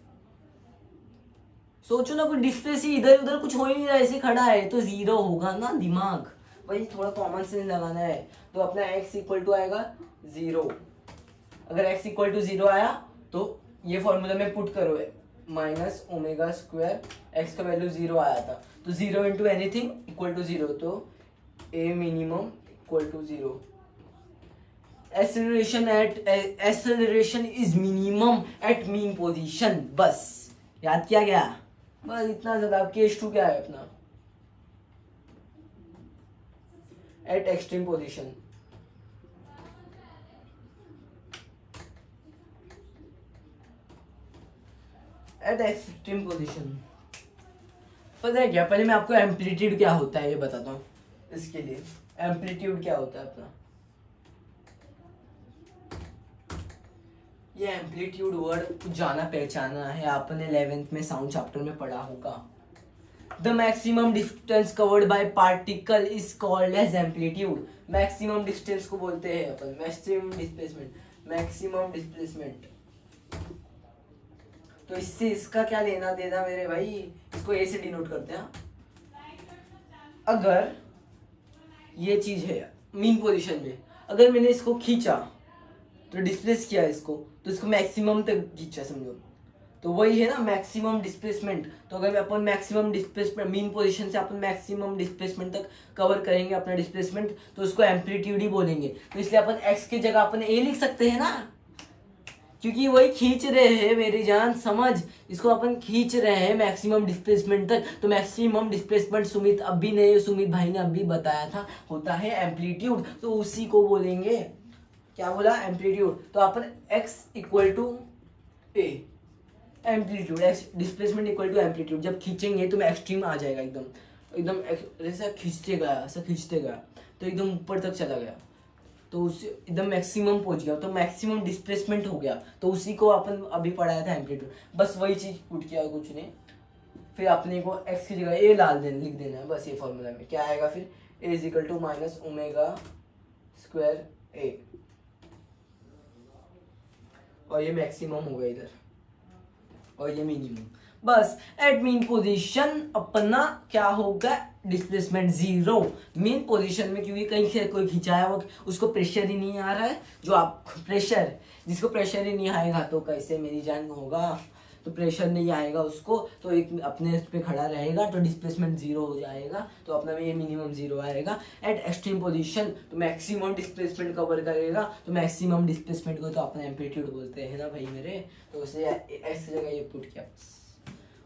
सोचो ना, कोई डिस्प्लेस ही इधर उधर कुछ हो ही नहीं रहा, ऐसे खड़ा है तो जीरो होगा ना दिमाग। भाई थोड़ा कॉमन सेंस लगाना है। तो अपना x इक्वल टू आएगा 0। अगर x इक्वल टू 0 आया तो ये फॉर्मूला में पुट करो, माइनस ओमेगा स्क्वायर, x का वैल्यू 0 आया था तो 0 इंटू एनीथिंग इक्वल टू 0, तो a minimum equal to 0। Acceleration is minimum at mean position. बस याद किया गया, बस इतना ज्यादा। केस 2 क्या है अपना? Eight extreme position. Eight extreme position पता है क्या, पहले मैं आपको एम्पलीट्यूड क्या होता है ये बताता हूँ। इसके लिए एम्पलीट्यूड क्या होता है अपना, ये एम्पलीट्यूड वर्ड कुछ जाना पहचाना है, आपने 11th में साउंड चैप्टर में पढ़ा होगा। The maximum distance covered by particle is called as amplitude. Maximum distance को बोलते हैं अपन मैक्सिमम डिस्प्लेसमेंट, मैक्सिमम डिस्प्लेसमेंट। तो इससे इसका क्या लेना देना मेरे भाई, इसको ए से डिनोट करते हैं। अगर ये चीज है मीन पोजीशन में, अगर मैंने इसको खींचा तो डिस्प्लेस किया इसको, तो इसको मैक्सिमम तक खींचा समझो, तो वही है ना मैक्सिमम डिस्प्लेसमेंट। तो अगर अपन मैक्सिमम डिस्प्लेसमेंट मीन पोजीशन से अपन मैक्सिमम डिस्प्लेसमेंट तक कवर करेंगे अपना डिस्प्लेसमेंट, तो उसको एम्पलीट्यूड ही बोलेंगे। तो इसलिए अपन एक्स की जगह अपन ए लिख सकते हैं ना, क्योंकि वही खींच रहे हैं मेरी जान, समझ। इसको अपन खींच रहे हैं मैक्सिमम डिस्प्लेसमेंट तक। तो मैक्सिमम डिस्प्लेसमेंट सुमित अभी ने, सुमित भाई ने अभी बताया था, होता है एम्पलीट्यूड। तो उसी को बोलेंगे, क्या बोला, एम्पलीट्यूड। तो अपन x equal to a, amplitude, x displacement equal to amplitude. जब खींचेंगे तो मैं एक्सट्रीम आ जाएगा, एकदम एकदम ऐसा खींचते गया, ऐसा खींचते गया तो एकदम ऊपर तक चला गया, तो उससे एकदम मैक्सिमम पहुंच गया, तो मैक्सिमम डिस्प्लेसमेंट हो गया। तो उसी को अपन अभी पढ़ाया था एम्पलीट्यूड। बस वही चीज पुट किया, कुछ नहीं। फिर अपने को x की जगह ए डाल देना, लिख देना है बस। ये फॉर्मूला में क्या आएगा फिर, a is equal to minus omega square A, और ये मैक्सिमम होगा इधर, और ये मिनिमम। बस एट मीन पोजीशन अपना क्या होगा, डिस्प्लेसमेंट 0। मीन पोजीशन में क्योंकि कहीं से कोई खिंचाया हो, उसको प्रेशर ही नहीं आ रहा है। जो आप प्रेशर, जिसको प्रेशर ही नहीं आएगा तो कैसे मेरी जान होगा, तो प्रेशर नहीं आएगा उसको, तो एक अपने उस पर खड़ा रहेगा, तो डिस्प्लेसमेंट 0 हो जाएगा। तो अपना में ये मिनिमम 0 आएगा। एट एक्सट्रीम पोजीशन तो मैक्सिमम डिस्प्लेसमेंट कवर करेगा, तो मैक्सिमम डिस्प्लेसमेंट को तो अपना एम्पलीट्यूड बोलते हैं ना भाई मेरे। तो उसे एक्स जगह ये पुट किया,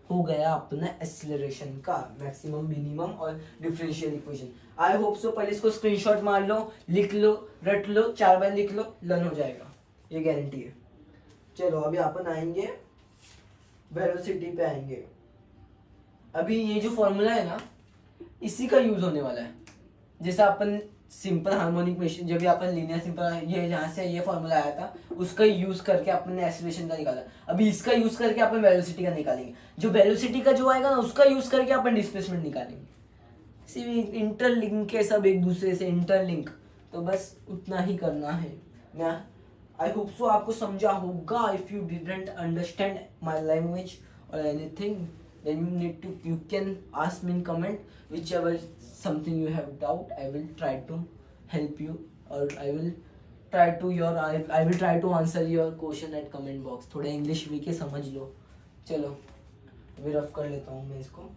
हो गया अपना एक्सेलरेशन का मैक्सिमम, मिनिमम और differential equation. I hope so. पहले इसको स्क्रीनशॉट मार लो, लिख लो, रट लो, 4 बार लिख लो, लर्न हो जाएगा, ये गारंटी है। चलो अभी अपन आएंगे वेलोसिटी पे आएंगे। अभी ये जो फॉर्मूला है ना, इसी का यूज होने वाला है। जैसा अपन सिंपल हार्मोनिक मशीन, जब भी अपन लीनियर सिंपल, ये जहाँ से ये फॉर्मूला आया था, उसका यूज करके अपन ने एक्सेलरेशन का निकाला। अभी इसका यूज करके अपन वेलोसिटी का निकालेंगे। जो वेलोसिटी का जो आएगा ना, उसका यूज करके अपन डिस्प्लेसमेंट निकालेंगे। सिर्फ इंटरलिंक है, सब एक दूसरे से इंटरलिंक। तो बस उतना ही करना है। मैं आई होप सो आपको समझा होगा। If you didn't understand my language और anything, then you can ask me in comment whichever something you have doubt. I will try to help you, or I will try to answer your question at comment box. थोड़ा English भी के समझ लो। चलो अभी rough कर लेता हूँ मैं इसको।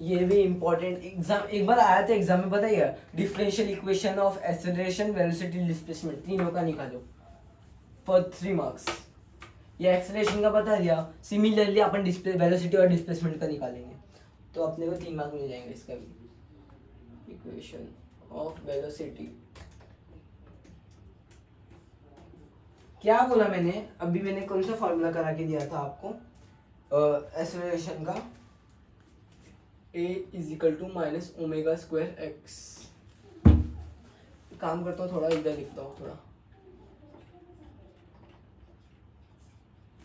ये भी इंपॉर्टेंट एग्जाम, एक बार आया था एग्जाम में, पता है, differential equation of acceleration, velocity, displacement, तीनों का निकालो फॉर 3 मार्क्स। ये एक्सेलरेशन का बता दिया, सिमिलरली अपन वेलोसिटी और डिस्प्लेसमेंट का निकालेंगे, तो अपने को 3 मार्क्स मिल जाएंगे इसका भी। इक्वेशन ऑफ वेलोसिटी क्या बोला मैंने अभी, मैंने कौन सा फॉर्मूला करा के दिया था आपको एक्सेलरेशन का, a = -ω²x। काम करता हूँ, थोड़ा इधर लिखता हूँ, थोड़ा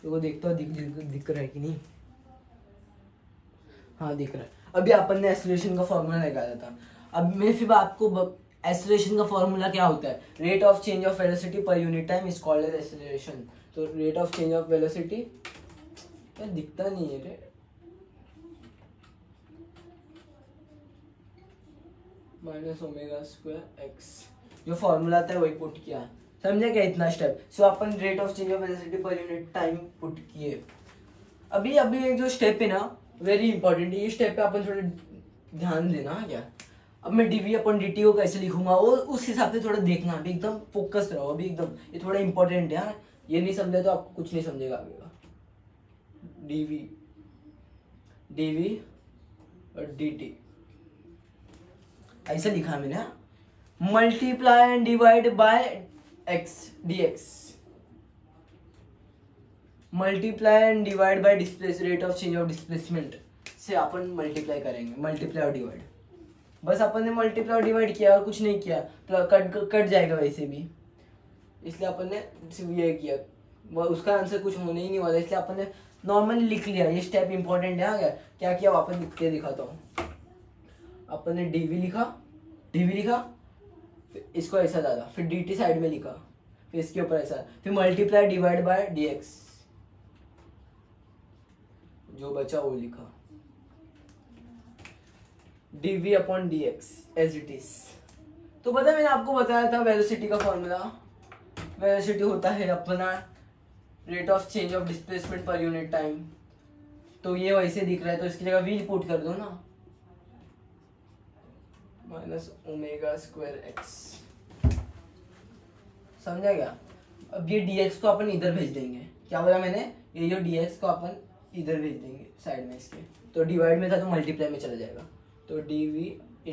तो देखता हूँ दिख रहा है कि नहीं। हाँ दिख रहा है। अभी अपन ने एक्सेलरेशन का फॉर्मूला निकाला था। अब मैं फिर आपको एक्सेलरेशन का फॉर्मूला क्या होता है, rate of change of velocity per unit time is called as acceleration. तो rate of change of velocity, यार दिखता नहीं है रे, -ω²x जो फॉर्मूला था वही पुट किया। समझे क्या इतना step? So upon rate of change of velocity per unit time put किए। अभी अभी एक जो स्टेप है ना वेरी इंपॉर्टेंट है, ये स्टेप पे अपन थोड़ा ध्यान देना क्या। अब मैं dv/dt को कैसे लिखूंगा वो उस हिसाब से थोड़ा देखना, अभी एकदम फोकस रहो अभी एकदम, ये थोड़ा इंपॉर्टेंट है। ये नहीं समझे तो आपको कुछ नहीं समझेगा आगे का। dv/dt ऐसा लिखा मैंने, multiply and divide by x dx, multiply and divide by rate of change of displacement से अपन मल्टीप्लाई करेंगे, मल्टीप्लाई और डिवाइड। बस अपन ने मल्टीप्लाई और डिवाइड किया और कुछ नहीं किया, कट जाएगा वैसे भी, इसलिए अपन ने सिर्फ ये किया। उसका आंसर कुछ होने ही नहीं वाला, इसलिए अपन ने नॉर्मली लिख लिया। ये स्टेप इंपॉर्टेंट है। क्या किया वापस लिख के दिखाता हूँ। अपन ने dv लिखा, फिर इसको ऐसा डाला, फिर dt साइड में लिखा, फिर इसके ऊपर ऐसा, फिर मल्टीप्लाई डिवाइड बाय dx, जो बचा वो लिखा, dv/dx एज इट इज। तो पता मैंने आपको बताया था वेलोसिटी का फॉर्मूला, वेलोसिटी होता है अपना rate of change of displacement per unit time. तो ये वैसे दिख रहा है, तो इसकी जगह v पुट कर दो ना, -ω²x। समझा क्या? अब ये dx को अपन इधर भेज देंगे। क्या बोला मैंने? ये जो dx को अपन इधर भेज देंगे साइड में इसके, तो डिवाइड में था तो मल्टीप्लाई में चला जाएगा। तो dv/v =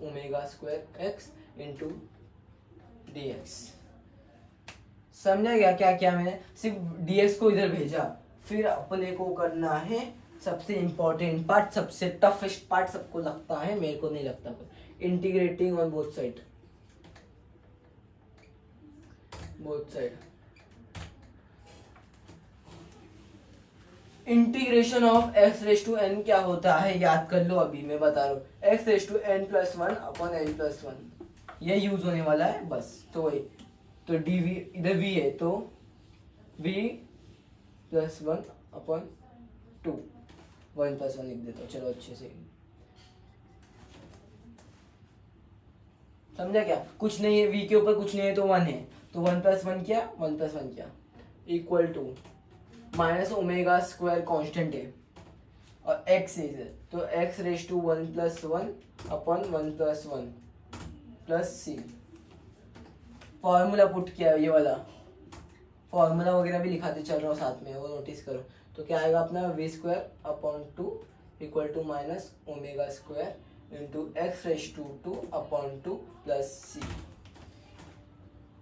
-ω²x × dx। समझा गया क्या क्या मैंने? सिर्फ dx को इधर भेजा, फिर अपने को करना है सबसे इंपॉर्टेंट पार्ट, सबसे टफेस्ट पार्ट सबको लगता है, मेरे को नहीं लगता, integrating on both side. Integration of x⁻n क्या होता है याद कर लो, अभी मैं बता रहा हूँ। x⁻n+1/n+1 ये यूज होने वाला है बस। तो वही, तो dv इधर v है तो v+1/2, 1+1 लिख देता हूँ, चलो अच्छे से। समझा क्या? कुछ नहीं है, v के ऊपर कुछ नहीं है तो 1 है, तो 1+1 क्या, 1+1 क्या, इक्वल टू -ω² कांस्टेंट है और x है, तो x⁻1+1/1+1 plus c। Formula put किया, ये वाला फॉर्मूला वगैरह भी लिखाते चल रहा हूँ साथ में, वो नोटिस करो। तो क्या आएगा अपना v²/2 = -ω² x⁻² plus c।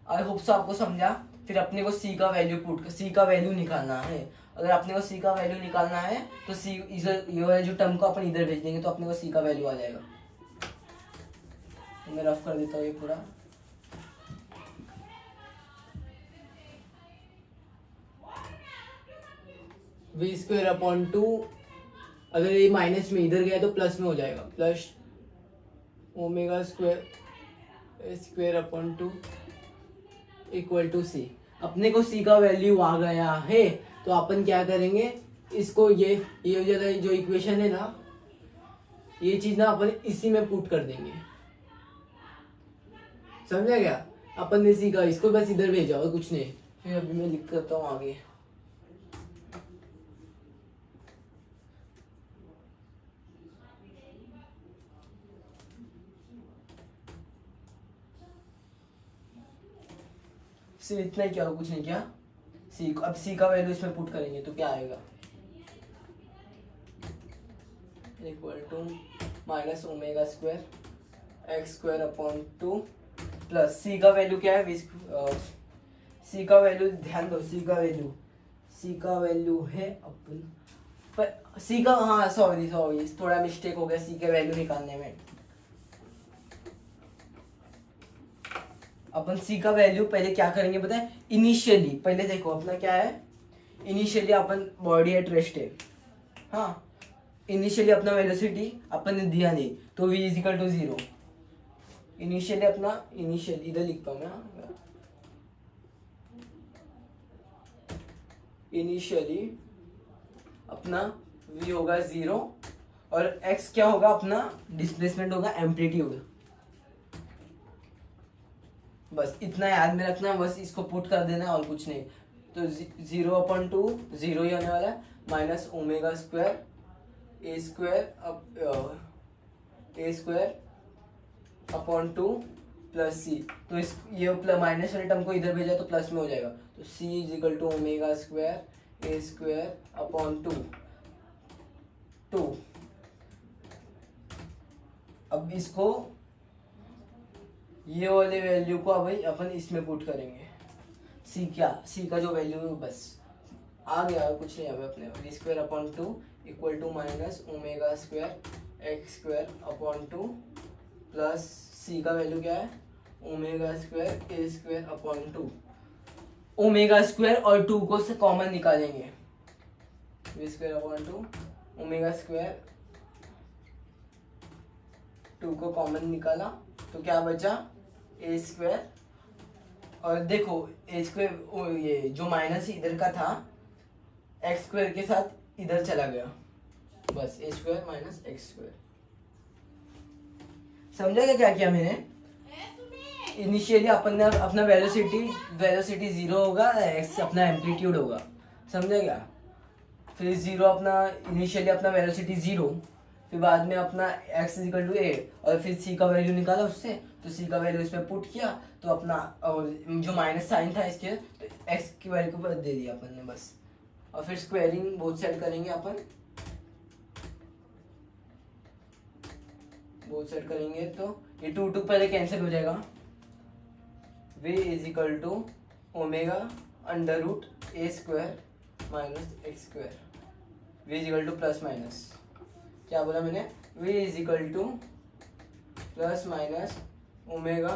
I hope so आपको समझा। फिर अपने को c का वैल्यू c का वैल्यू निकालना है। अगर अपने को c का वैल्यू निकालना है तो c इधर, ये वाला जो टर्म को अपन इधर भेज देंगे तो अपने को c का वैल्यू आ जाएगा। तो मैं रफ कर देता हूँ ये पूरा। v²/2, अगर ये माइनस में इधर गया तो प्लस में हो जाएगा, प्लस ω²² इक्वल टू c। अपने को c का वैल्यू आ गया है तो अपन क्या करेंगे, इसको ये हो जाता है जो इक्वेशन है ना, ये चीज ना अपन इसी में पुट कर देंगे। समझा क्या? अपन ने c का इसको बस इधर भेजा और कुछ नहीं। फिर अभी मैं लिख करता हूँ आगे। सिर्फ इतना ही, क्या कुछ नहीं किया। सी, अब सी का वैल्यू इसमें पुट करेंगे तो क्या आएगा, equal to -ω² x² / 2 plus c का वैल्यू क्या है, सी का वैल्यू ध्यान दो, सी का वैल्यू है अपन पर सी का, हाँ सॉरी थोड़ा मिस्टेक हो गया सी के वैल्यू निकालने में। अपन सी का वैल्यू पहले क्या करेंगे पता है, इनिशियली पहले देखो अपना क्या है, initially upon body at rest है, हाँ इनिशियली अपना वेलोसिटी अपन ने दिया नहीं तो v is equal to 0। Initially अपना इधर लिखता हूँ मैं, इनिशियली अपना v होगा 0 और x क्या होगा अपना डिस्प्लेसमेंट होगा एम्पलीट्यूड। बस इतना याद में रखना, बस इसको पुट कर देना और कुछ नहीं। तो 0/2 0 ही होने वाला है, minus omega square a square upon 2 plus सी। तो इस ये माइनस वाले टर्म को इधर भेजा तो प्लस में हो जाएगा, तो c is equal to omega square a square upon 2। अब इसको ये वाले वैल्यू को अब अपन इसमें पुट करेंगे, सी का जो वैल्यू है बस आ गया, कुछ नहीं। अब अपने v square upon 2 equal to minus omega square x square upon 2 plus c का वैल्यू क्या है, omega square a square upon 2। Omega square और 2 को से कॉमन निकालेंगे, v square upon 2 omega square 2 को कॉमन निकाला तो क्या बचा ए स्क्वायर, और देखो ए स्क्वायर ये जो माइनस इधर का था एक्स स्क्वायर के साथ इधर चला गया, बस ए स्क्वायर माइनस एक्स स्क्वायर। समझा क्या किया मैंने? इनिशियली अपन ने अपना वेलोसिटी 0 होगा, एक्स अपना एम्पलीट्यूड होगा, समझा क्या? फिर 0 अपना इनिशियली अपना वेलोसिटी 0, फिर बाद में अपना x इज इक्वल टू 8 और फिर c का वैल्यू निकाला उससे, तो c का वैल्यू इसमें पुट किया तो अपना और जो माइनस साइन था इसके तो x की वैल्यू को दे दिया अपन ने बस। और फिर स्क्वायरिंग बोथ साइड करेंगे अपन, बोथ साइड करेंगे तो ये 2 पहले कैंसिल हो जाएगा, v is equal to omega under root a square minus x square, v is equal to plus minus क्या बोला मैंने, v is equal to plus minus omega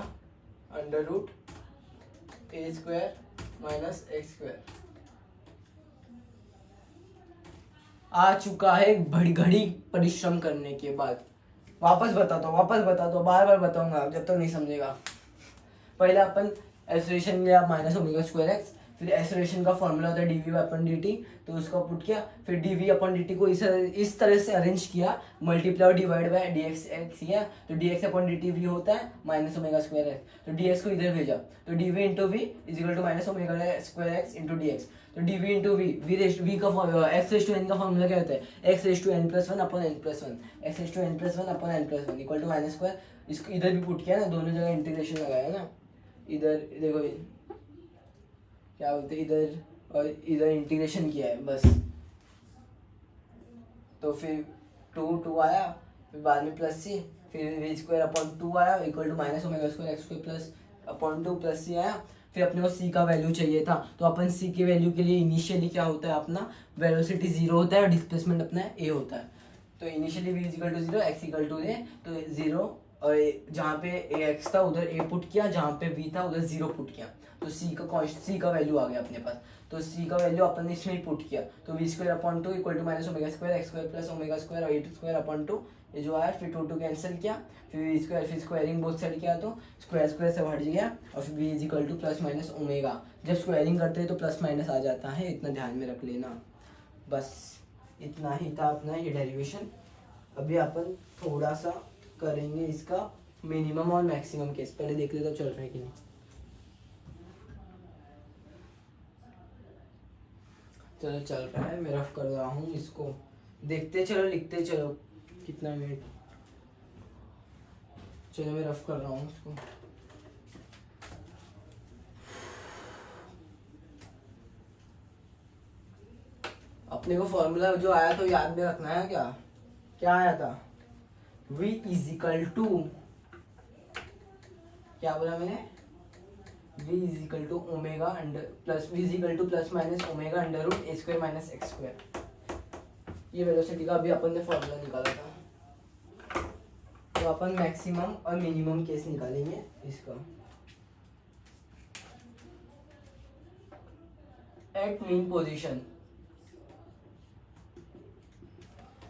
under root a square minus x square. आ चुका है घड़ी परिश्रम करने के बाद। वापस बताता हूँ, बार बार बताऊंगा जब तक नहीं समझेगा। पहले अपन एक्सेलरेशन लिया माइनस ओमेगा स्क्वायर एक्स, फिर एक्सेलरेशन का फॉर्मूला होता है dv अपन dt, तो उसका पुट किया, फिर dv अपन dt को इस तरह से अरेंज किया, multiply divide by dx x किया, तो dx अपन dt v होता है माइनस ओमेगा स्क्वायर एक्स, तो dx को इधर भेजा तो dv into v is equal to minus omega square x into dx, तो dv इंटू वी का x रेज टू n का फॉर्मूला क्या होता है, x raise to n plus 1 upon n plus 1, x raise to n plus 1 upon n plus 1 equal to minus square. इसको इधर भी पुट किया ना, दोनों जगह इंटीग्रेशन लगाया ना, इधर देखो क्या बोलते इधर और इधर इंटीग्रेशन किया है बस, तो फिर 2 आया, फिर बाद में प्लस सी, फिर वी स्क्वायर अपॉन 2 आया equal to minus omega square x square plus upon 2 plus c आया। फिर अपने को सी का वैल्यू चाहिए था, तो अपन सी के वैल्यू के लिए इनिशियली क्या होता है, अपना वेलोसिटी 0 होता है और डिस्प्लेसमेंट अपना ए होता है। तो initially v equal to 0 x equal to a, तो 0 और जहाँ पे ए एक्स था उधर ए पुट किया, जहाँ पे वी था उधर 0 पुट किया, तो सी का वैल्यू आ गया अपने पास। तो सी का वैल्यू अपन ने इसमें ही पुट किया, तो v square upon 2 equal to minus omega square x square plus omega square और 8 स्क्वायर अपॉन 2 ये जो आया, फिर 2 कैंसिल किया, फिर वी स्क्वायर, फिर स्क्वायरिंग बोथ साइड किया तो स्क्वायर से हट गया, और फिर v is equal to plus minus omega. जब स्क्वायरिंग करते हैं तो प्लस माइनस आ जाता है, इतना ध्यान में रख लेना। बस इतना ही था अपना ये डेरिवेशन। अभी अपन थोड़ा सा करेंगे इसका मिनिमम और मैक्सिमम केस, पहले देख लेते चल रहा है कि नहीं। चलो चल रहा है, मैं रफ कर रहा हूँ इसको, देखते चलो लिखते चलो कितना मिनट। चलो मैं रफ कर रहा हूँ इसको। अपने को फॉर्मूला जो आया तो याद में रखना है, क्या आया था, v इज इक्वल टू क्या बोला मैंने, v is equal to omega under plus v is equal to plus minus omega under root a square minus x square. ये वेलोसिटी का अभी अपन ने फॉर्मूला निकाला था। तो अपन मैक्सिमम और मिनिमम केस निकालेंगे इसका। एट मीन पोजीशन,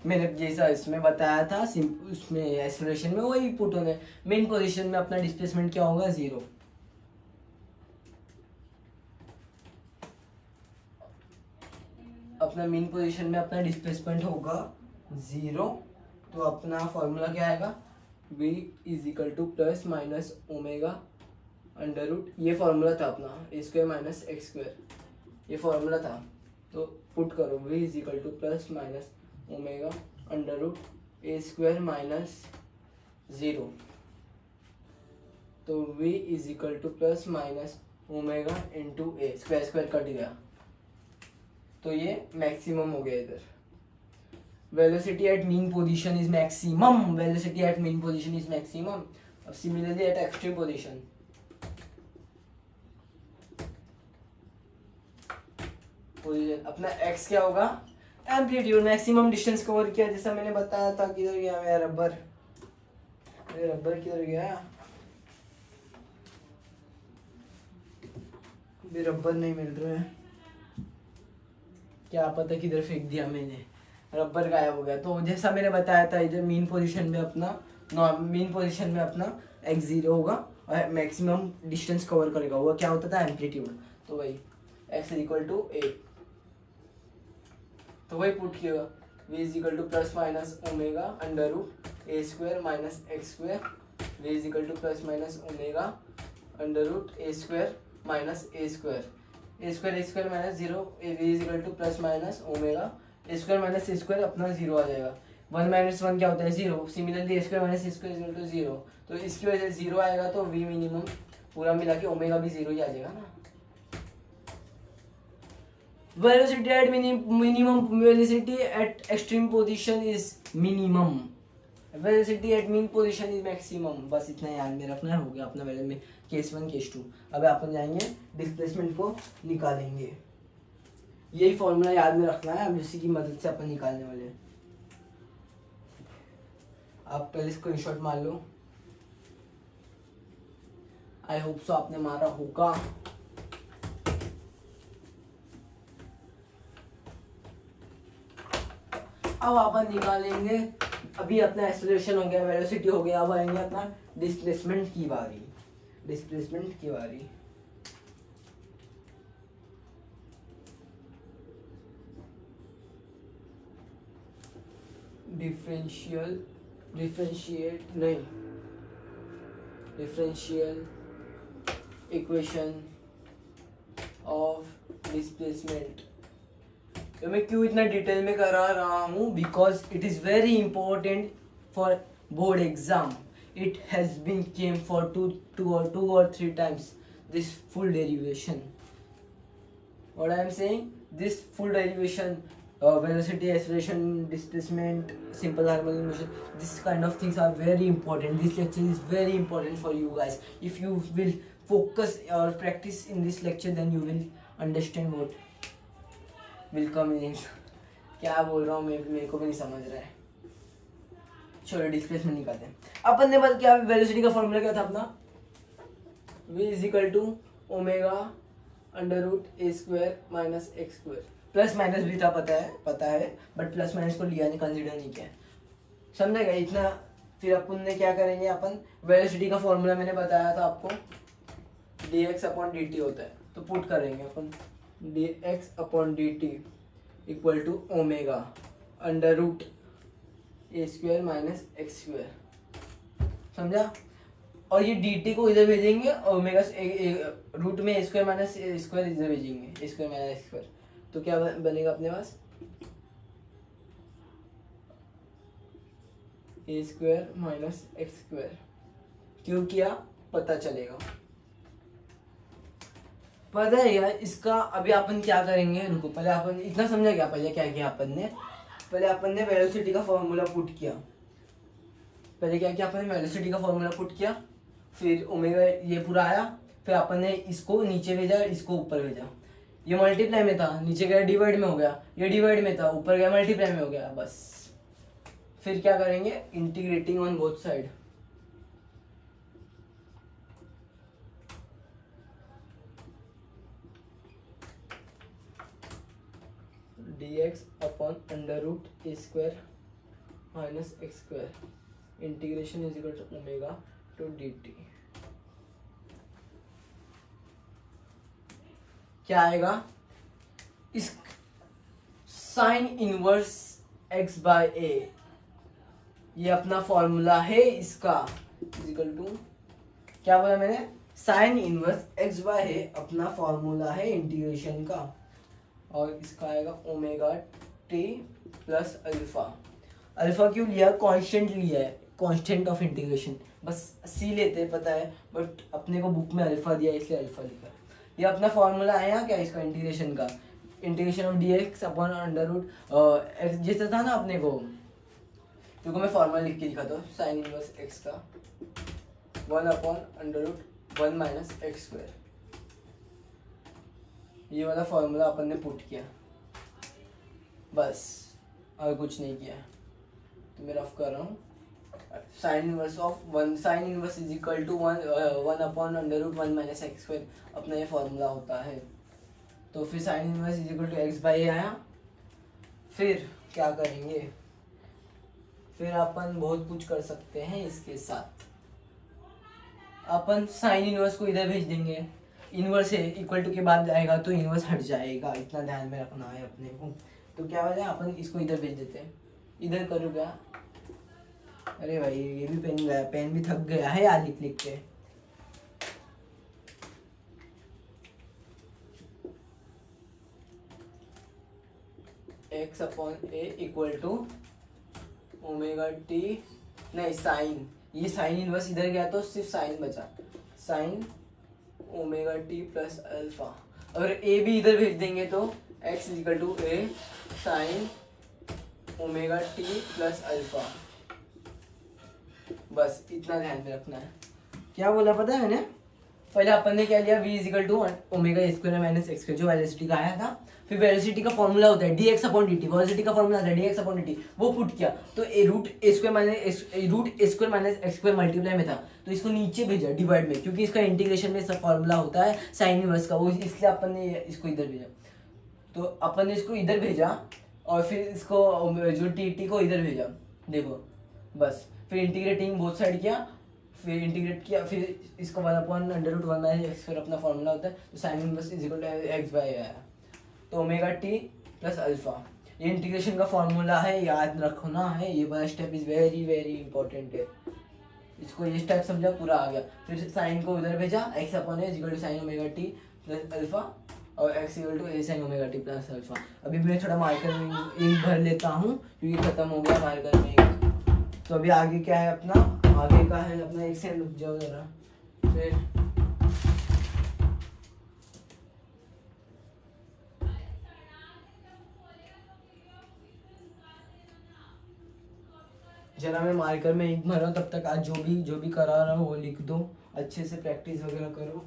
मैंने जैसा इसमें बताया था उसमें एक्सेलरेशन में वही पुट होना है। मेन पोजीशन में अपना डिस्प्लेसमेंट क्या होगा, 0। अपना मेन पोजीशन में अपना डिस्प्लेसमेंट होगा 0। तो अपना फॉर्मूला क्या आएगा, v is equal to plus minus omega under root, ये फॉर्मूला था अपना a square minus x square, ये फॉर्मूला था। तो पुट करो v is equal to plus minus omega under root a square minus 0। तो v is equal to plus minus omega into a, square square cut गया, तो ये maximum हो गया इधर। Velocity at mean position is maximum, velocity at mean position is maximum. अब similarly at extreme position, अपना x क्या होगा, एम्पलीट्यूड। मैक्सिमम डिस्टेंस कवर किया जैसा मैंने बताया था। किधर गया मेरा रबर, मेरा रबर किधर गया, भी रबर नहीं मिल रहा है, क्या पता किधर फेंक दिया मैंने, रबर गायब हो गया। तो जैसा मैंने बताया था इधर मीन पोजीशन में अपना मीन पोजीशन में अपना x0 होगा और मैक्सिमम डिस्टेंस कवर करेगा, वो क्या होता था, एम्पलीट्यूड। तो वही x इक्वल टू a, तो वही पुट किया v is equal to plus minus omega under root a square minus x square, v is equal to plus minus omega under root a square minus a square, a square minus 0, a v is equal to plus minus omega a square minus a square, अपना 0 आ जाएगा। 1 minus 1 क्या होता है, 0। Similarly a square minus a square is equal to 0, तो इसकी वजह से 0 आएगा, तो वी मिनिमम पूरा मिला के ओमेगा भी 0 ही आ जाएगा ना। Velocity at minimum, velocity at extreme position is minimum, velocity at mean position is maximum. बस इतना याद में रखना हो गया अपना वैल्यू में केस 1 केस 2। अब अपन जाएंगे डिस्प्लेसमेंट को निकालेंगे, यही फॉर्मूला याद में रखना है, अब इसी की मदद से अपन निकालने वाले हैं। आप पहले स्क्रीनशॉट मार लो, आई होप सो आपने मारा होगा। अब अपन निकालेंगे, अभी अपना एक्सेलरेशन हो गया, वेलोसिटी हो गया, अब आएंगे अपना डिस्प्लेसमेंट की बारी, डिस्प्लेसमेंट की बारी। Differential equation of displacement. तो मैं क्यों इतना डिटेल में करा रहा हूँ, because it is very important for board exam. It has been came for two or three times this full derivation. What I am saying, this full derivation, velocity, acceleration, displacement, simple harmonic motion, this kind of things are very important. This lecture is very important for you guys. If you will focus or practice in this lecture, then you will understand what will come in. क्या बोल रहा हूँ मैं, मेरे को भी नहीं समझ रहा है। चलो डिस्प्लेसमेंट निकालते हैं। अपन ने बस क्या, वेलोसिटी का फॉर्मूला क्या था अपना, v is equal to omega under root a square minus x square. Plus minus भी था, पता है, बट प्लस माइनस को लिया नहीं, कंसिडर नहीं किया, समझेगा इतना। फिर अपन ने क्या करेंगे, अपन वेलोसिटी का फॉर्मूला मैंने बताया था आपको, dx अपॉन dt होता है, तो पुट करेंगे अपन dx upon dt equal to omega under root a square minus x square, समझा। और ये dt को इधर भेजेंगे, ओमेगा रूट में ए स्क्वायर माइनस ए स्क्वायर इधर भेजेंगे, ए स्क्वायर माइनस एक्स स्क्वायर, तो क्या बनेगा अपने पास, ए स्क्वायर माइनस एक्स स्क्वायर। क्यों किया पता चलेगा, पता है यार इसका। अभी अपन क्या करेंगे, रुको, पहले अपन इतना समझा क्या, पहले क्या किया अपन ने वेलोसिटी का फॉर्मूला पुट किया। पहले क्या किया अपन ने, वेलोसिटी का फॉर्मूला पुट किया, फिर ओमेगा ये पूरा आया, फिर अपन ने इसको नीचे भेजा, इसको ऊपर भेजा। ये मल्टीप्लाई में था, नीचे गया डिवाइड में हो गया, ये डिवाइड में था, ऊपर गया मल्टीप्लाई में हो गया, बस। फिर क्या करेंगे, integrating on both side. dx upon under root a square minus x square integration is equal to omega to dt। क्या आएगा, इस sine inverse x by a, ये अपना फॉर्मूला है इसका, इक्वल टू, क्या बोला मैंने, साइन इनवर्स x बाय ए अपना फॉर्मूला है इंटीग्रेशन का, और इसका आएगा omega t plus alpha. Alpha क्यों लिया, कांस्टेंट लिया है, कांस्टेंट ऑफ इंटीग्रेशन, बस सी लेते हैं पता है, बट अपने को बुक में अल्फा दिया इसलिए अल्फा लिखा। ये अपना फॉर्मूला है यहाँ क्या इसका, इंटीग्रेशन का, integration of d x upon under root x जैसा था ना अपने को, क्योंकि मैं फॉर्मूला लिख के लिखा था, साइन इनवर्स एक्स का 1 upon under root 1 minus x square. ये वाला फॉर्मूला अपन ने पुट किया, बस, और कुछ नहीं किया। तो मैं रफ कर रहा हूँ, sine inverse of 1, sine inverse is equal to 1 upon under root 1 minus x square अपना ये फॉर्मूला होता है। तो फिर sine inverse is equal to x by आया। फिर क्या करेंगे, फिर अपन बहुत कुछ कर सकते हैं इसके साथ। अपन साइन इनवर्स को इधर भेज देंगे, इनवर्स है इक्वल टू के बाद जाएगा तो इनवर्स हट जाएगा, इतना ध्यान में रखना है अपने को। तो क्या हो जाए, अपन इसको इधर भेज देते हैं, इधर करो क्या, अरे भाई ये भी पेन गया, पेन भी थक गया है यार लिख लिख के। X upon a equal to omega t, नहीं साइन, ये साइन इनवर्स इधर गया तो सिर्फ साइन बचा, sine omega t plus alpha. अगर ए भी इधर भेज देंगे तो x equal to a sine omega t plus alpha, बस इतना ध्यान में रखना है। क्या बोला पता है मैंने, पहले अपन ने क्या लिया, v equal to omega square minus x square, जो वेलोसिटी का आया था। फिर वेलोसिटी का फॉर्मूला होता है dx अपॉन dt, वेलोसिटी का फॉर्मूला होता है dx अपॉन dt, वो पुट किया तो root a square minus x square multiply में था, तो इसको नीचे भेजा डिवाइड में, क्योंकि इसका इंटीग्रेशन में सब फॉर्मूला होता है साइन इनवर्स का, वो इसलिए अपन ने इसको इधर भेजा। तो अपन ने इसको इधर भेजा और फिर इसको जो टी को इधर भेजा, देखो बस। फिर इंटीग्रेटिंग बोथ साइड किया, फिर इंटीग्रेट किया, फिर इसको 1 upon under root 1 minus x square अपना फॉर्मूला होता है, तो sine inverse is equal to x by आया, तो ओमेगा टी प्लस अल्फा। ये इंटीग्रेशन का फॉर्मूला है, याद रखना है, ये वाला step is very very important है, इसको ये स्टेप समझा पूरा आ गया। फिर साइन को इधर भेजा, x upon a equal to sine omega t plus alpha, और x equal to a sine omega t plus alpha. अभी मैं थोड़ा मार्कर में इंक भर लेता हूँ क्योंकि खत्म हो गया मार्कर में इंक। तो अभी आगे क्या है अपना, आगे का है अपना, एक सेकंड रुक जाओ जरा। फिर जरा मैं मार्कर में इंक भर रहा हूँ, तब तक आज जो भी करा रहा हूँ वो लिख दो, अच्छे से प्रैक्टिस वगैरह करो।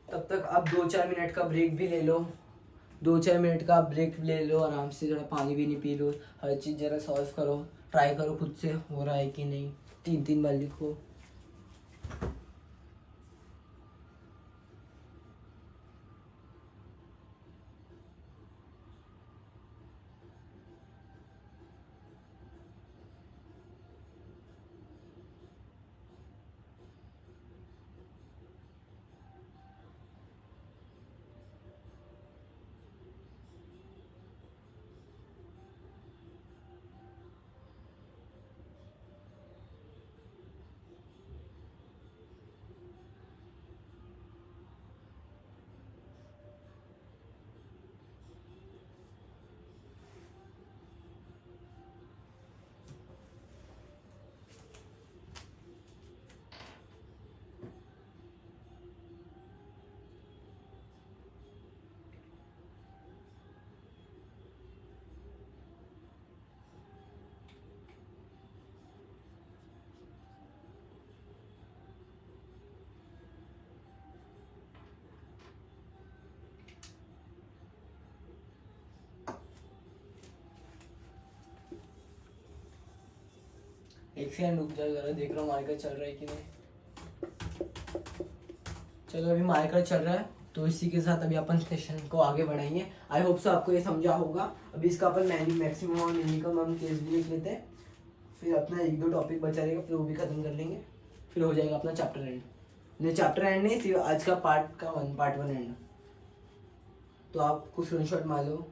तब तक आप 2-4 मिनट का ब्रेक भी ले लो, 2-4 मिनट का ब्रेक ले लो आराम से, जरा पानी भी नहीं पी लो, हर चीज़ जरा सॉल्व करो, ट्राई करो खुद से हो रहा है कि नहीं, 3-3 बार लिखो। एक सेकंड रुक जाओ जरा, देख रहा हूँ मार्कर चल रहा है कि नहीं। चलो अभी मार्कर चल रहा है, तो इसी के साथ अभी अपन सेशन को आगे बढ़ाएंगे। आई होप सो आपको ये समझा होगा। अभी इसका अपन मैक्सिमम और मिनिमम केस भी देख लेते हैं, फिर अपना 1-2 टॉपिक बचा रहेगा, फिर वो भी खत्म कर लेंगे, फिर हो जाएगा अपना चैप्टर एंड। नहीं चैप्टर एंड नहीं, सिर्फ आज का पार्ट 1 एंड। तो आप कुछ स्क्रीनशॉट मार लो।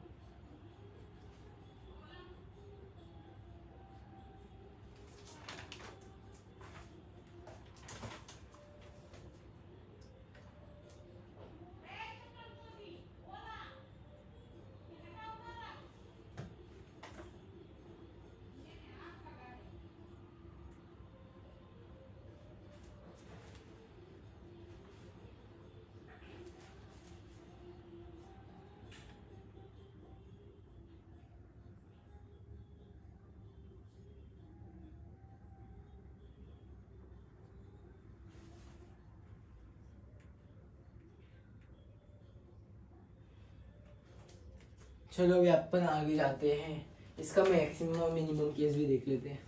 चलो अभी अपन आगे जाते हैं, इसका मैक्सिमम और मिनिमम केस भी देख लेते हैं।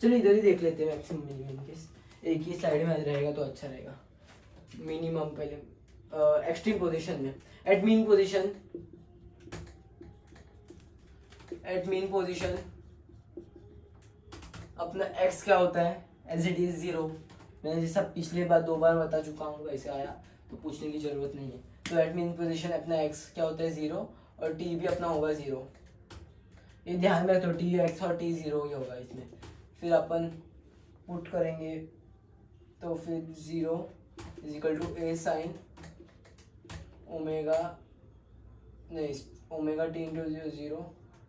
चलो इधर ही देख लेते हैं मैक्सिमम मिनिमम केस, एक ही स्लाइड में रहेगा तो अच्छा रहेगा। मिनिमम पहले एक्सट्रीम पोजीशन में, एट मीन पोजीशन अपना एक्स क्या होता है, एज इट इज 0। मैंने जैसा पिछले बार 2 बार बता चुका हूँ, वैसे आया तो पूछने की जरूरत नहीं है। तो एट मीन पोजीशन अपना एक्स क्या होता है 0, और टी भी अपना होगा 0। ये ध्यान में रखो, टी एक्स और टी 0 ही होगा इसमें। फिर अपन पुट करेंगे तो फिर 0 equal to a sine omega, नहीं omega t into 0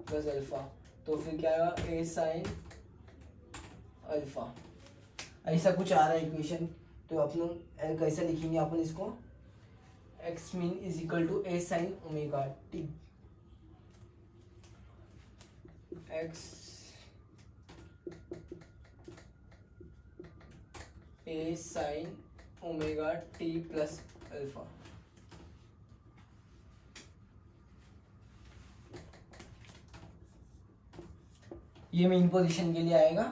plus alpha. तो फिर क्या आएगा, ए साइन अल्फा। ऐसा कुछ आ रहा है इक्वेशन, तो अपन कैसा लिखेंगे अपन इसको, x mean is equal to a sine omega t, x a sine omega t plus alpha. ये मेन पोजीशन के लिए आएगा,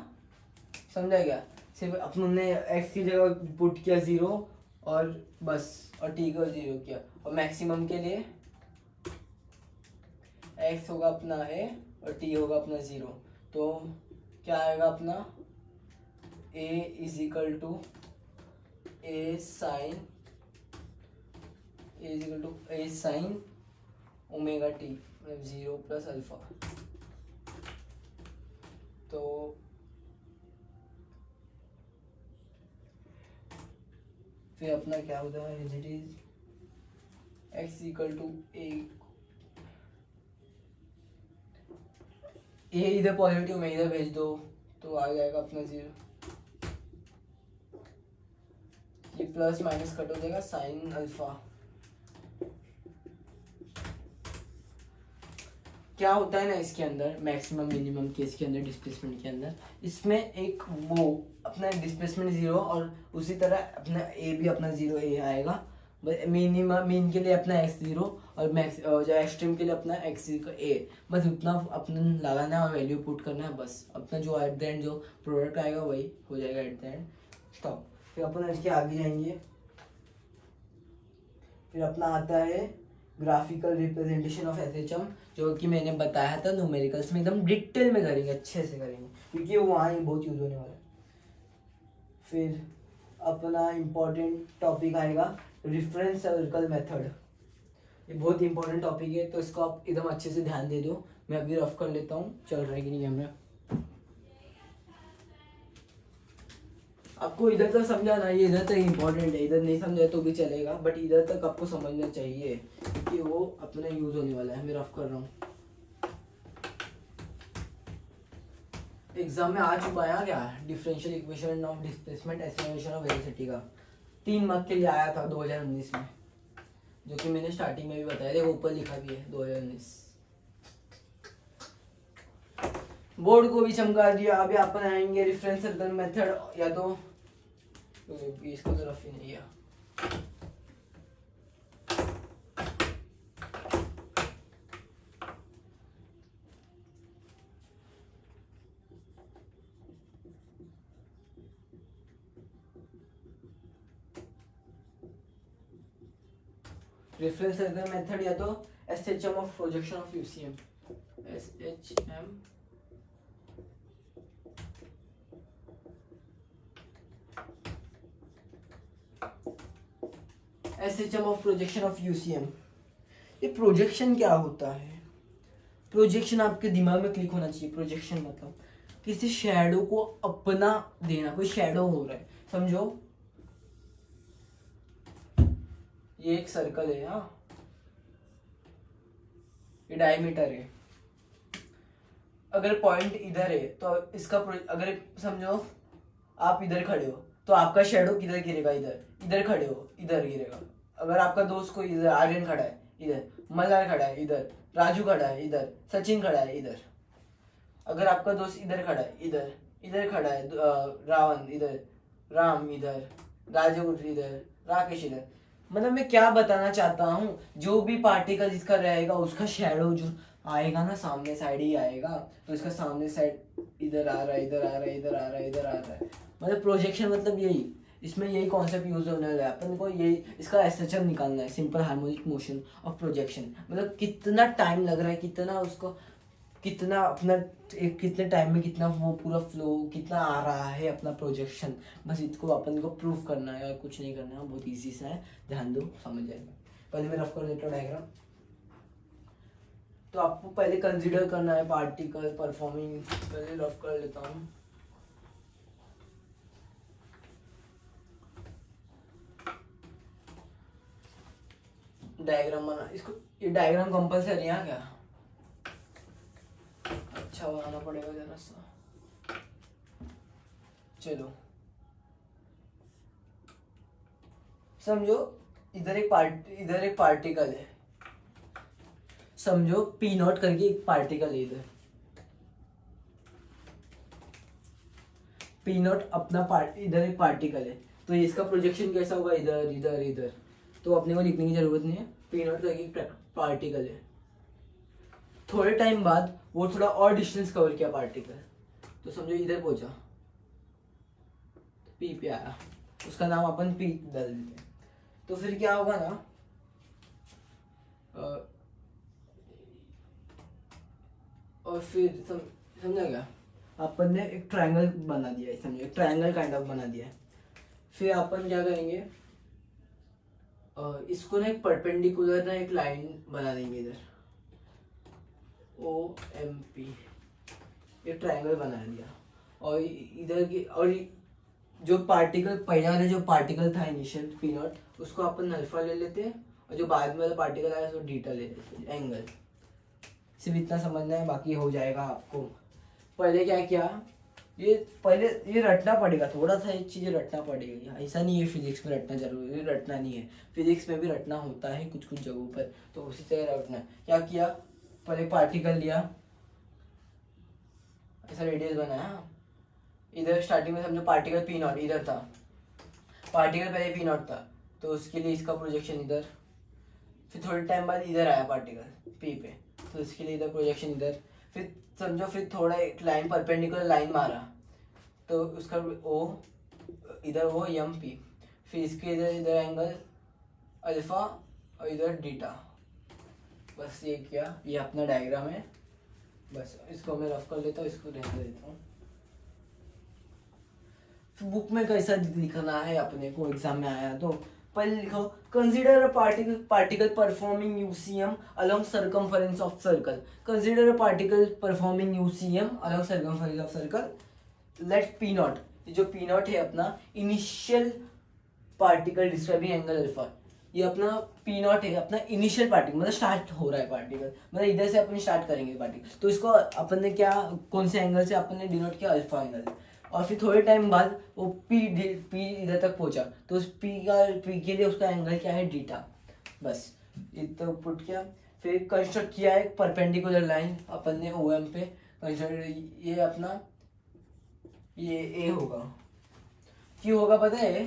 समझा क्या। सिर्फ अपन ने एक्स की जगह पुट किया 0 और बस, और टी को 0 किया। और मैक्सिमम के लिए एक्स होगा अपना ए और टी होगा अपना 0। तो क्या आएगा अपना, a is equal to a sine omega t मतलब 0 प्लस अल्फा। तो फिर अपना क्या होता है, it is x equal to a इधर पॉजिटिव में इधर भेज दो तो आ जाएगा अपना 0। ये प्लस माइनस कट हो जाएगा, साइन अल्फा। क्या होता है ना इसके अंदर, मैक्सिमम मिनिमम केस के अंदर, डिस्प्लेसमेंट के अंदर, इसमें एक वो अपना डिस्प्लेसमेंट 0 और उसी तरह अपना ए भी अपना 0 ए आएगा। मिनिमम मीन के लिए अपना x 0 और मैक्स जो एक्सट्रीम के लिए अपना x a। बस उतना अपना लगाना है और वैल्यू पुट करना है, बस अपना जो एट द एंड जो प्रोडक्ट आएगा वही हो जाएगा एट द एंड, स्टॉप। फिर अपन इसके आगे जाएंगे, फिर अपना आता है ग्राफिकल रिप्रेजेंटेशन ऑफ एसएचएम, जो कि मैंने बताया था न्यूमेरिकल्स में एकदम डिटेल में करेंगे, अच्छे से करेंगे, क्योंकि वो वहाँ ही बहुत यूज होने वाला है। फिर अपना इम्पोर्टेंट टॉपिक आएगा रेफरेंस सर्कल मेथड। ये बहुत इंपॉर्टेंट टॉपिक है, तो इसको आप एकदम अच्छे से ध्यान दे दो। मैं अभी रफ कर लेता हूँ, चल रहा है कि नहीं कैमरा। आपको इधर तक समझाना, ये इधर तक इम्पोर्टेंट है, इधर नहीं समझा तो भी चलेगा, बट इधर तक आपको समझना चाहिए क्योंकि वो अपना यूज होने वाला है। मैं रफ कर रहा हूँ, एग्जाम में आ चुका है क्या, differential equation of displacement acceleration of velocity का 3 मार्क के लिए आया था 2019 में, जो कि मैंने स्टार्टिंग में भी बताया, देखो ऊपर लिखा भी है 2019। बोर्ड को भी चमका दिया। अभी अपन आएंगे रेफरेंस सर्कल मेथड, या तो इसको तो रफ ही नहीं है। रेफरेंस सर्कल मेथड या तो SHM of projection of UCM, SHM of projection of UCM। ये प्रोजेक्शन क्या होता है? प्रोजेक्शन आपके दिमाग में क्लिक होना चाहिए। प्रोजेक्शन मतलब किसी शैडो को अपना देना, कोई शैडो हो रहा है, समझो ये एक सर्कल है, हाँ ये डायमीटर है। अगर पॉइंट इधर है तो इसका अगर समझो आप इधर खड़े हो तो आपका शेडो किधर गिरेगा? इधर खड़े हो इधर गिरेगा। अगर आपका दोस्त कोई इधर आर्यन खड़ा है इधर, मल्हार खड़ा है इधर, राजू खड़ा है इधर, सचिन खड़ा है इधर। अगर आपका दोस्त इधर खड़ा है इधर खड़ा है रावण इधर, राम इधर, राजू इधर, राकेश इधर। मतलब मैं क्या बताना चाहता हूँ, जो भी पार्टिकल इसका रहेगा उसका शेडो जो आएगा ना सामने साइड ही आएगा। तो इसका सामने साइड इधर आ रहा है, इधर आ रहा है, इधर आ रहा है, इधर आ रहा है। मतलब प्रोजेक्शन मतलब यही, इसमें यही कॉन्सेप्ट यूज होने वाला है। अपन को यही इसका SHM निकालना है, simple harmonic motion of projection. मतलब कितना टाइम लग रहा है, कितना उसको, कितना अपना कितने टाइम में कितना वो पूरा फ्लो कितना आ रहा है अपना प्रोजेक्शन। बस इसको अपन को प्रूव करना है और कुछ नहीं करना है, बहुत ईजी सा है, ध्यान दो समझ जाएगा। पहले मैं रफ कर देता हूँ डायग्राम। तो आपको पहले कंसीडर करना है पार्टिकल परफॉर्मिंग, पहले रफ कर लेता हूँ। डायग्राम बना, इसको ये डायग्राम कंपलसरी है क्या? अच्छा बनाना पड़ेगा जरा सा। चलो समझो इधर एक पार्टिकल है, समझो P0 करके एक पार्टिकल है इधर। P0 अपना इधर एक पार्टिकल है, तो इसका प्रोजेक्शन कैसा होगा? इधर इधर इधर। तो अपने को लिखने की जरूरत नहीं है, P0 करके एक पार्टिकल है। थोड़े टाइम बाद वो थोड़ा और डिस्टेंस कवर किया पार्टिकल, तो समझो इधर पहुंचा, P पे आया, उसका नाम अपन P डाल देते हैं। तो फिर क्या होगा ना, और फिर समझा क्या, अपन ने एक ट्रायंगल बना दिया है, समझो एक ट्रायंगल काइंड ऑफ बना दिया है। फिर अपन क्या करेंगे, इसको ना एक परपेंडिकुलर ना एक लाइन बना देंगे इधर, OMP, एक ट्रायंगल बना दिया। और इधर की, और जो पार्टिकल पहले वाला जो पार्टिकल था इनिशियल P0, उसको अपन अल्फा ले लेते हैं, और जो बाद में वाला पार्टिकल आया उसको बीटा ले लेते हैं, एंगल। सिर्फ इतना समझना है, बाकी हो जाएगा आपको। पहले क्या किया, पहले ये रटना पड़ेगा, थोड़ा सा ये चीज़ें रटना पड़ेगा। ऐसा नहीं है फिजिक्स में रटना जरूरी है, रटना नहीं है, फिजिक्स में भी रटना होता है कुछ कुछ जगहों पर, तो उसी तरह रटना है। क्या किया, पहले पार्टिकल लिया, ऐसा रेडियस बनाया। इधर स्टार्टिंग में समझो पार्टिकल P0 इधर था, पार्टिकल पहले P0 था, तो उसके लिए इसका प्रोजेक्शन इधर। फिर थोड़े टाइम बाद इधर आया पार्टिकल P पे, तो इसके लिए इधर प्रोजेक्शन इधर। फिर समझो फिर थोड़ा एक लाइन परपेंडिकुलर लाइन मारा, तो उसका O इधर वो MP, फिर इसके इधर एंगल अल्फा और इधर बीटा। बस ये किया, ये अपना डायग्राम है। बस इसको मैं रफ कर लेता हूँ, इसको रहने देता हूँ। बुक में कैसा लिखना है अपने को, एग्जाम में आया तो पहले लिखो, consider a particle performing UCM along circumference of circle. Consider a particle performing UCM along circumference of circle. Let P0, जो P0 है अपना initial particle describing angle alpha, ये अपना P0 है, अपना इनिशियल पार्टिकल, मतलब स्टार्ट हो रहा है पार्टिकल, मतलब इधर से अपन स्टार्ट करेंगे पार्टिकल। तो इसको अपन ने क्या, कौन से एंगल से अपन ने डिनोट किया, अल्फा एंगल। और फिर थोड़े टाइम बाद वो P इधर तक पहुंचा, तो उस P के लिए उसका एंगल क्या है, बीटा। बस इतना पुट किया, फिर कंस्ट्रक्ट किया एक परपेंडिकुलर लाइन अपन ने OM पे कंस्ट्रक्ट। ये अपना ये A होगा, क्यों होगा पता है,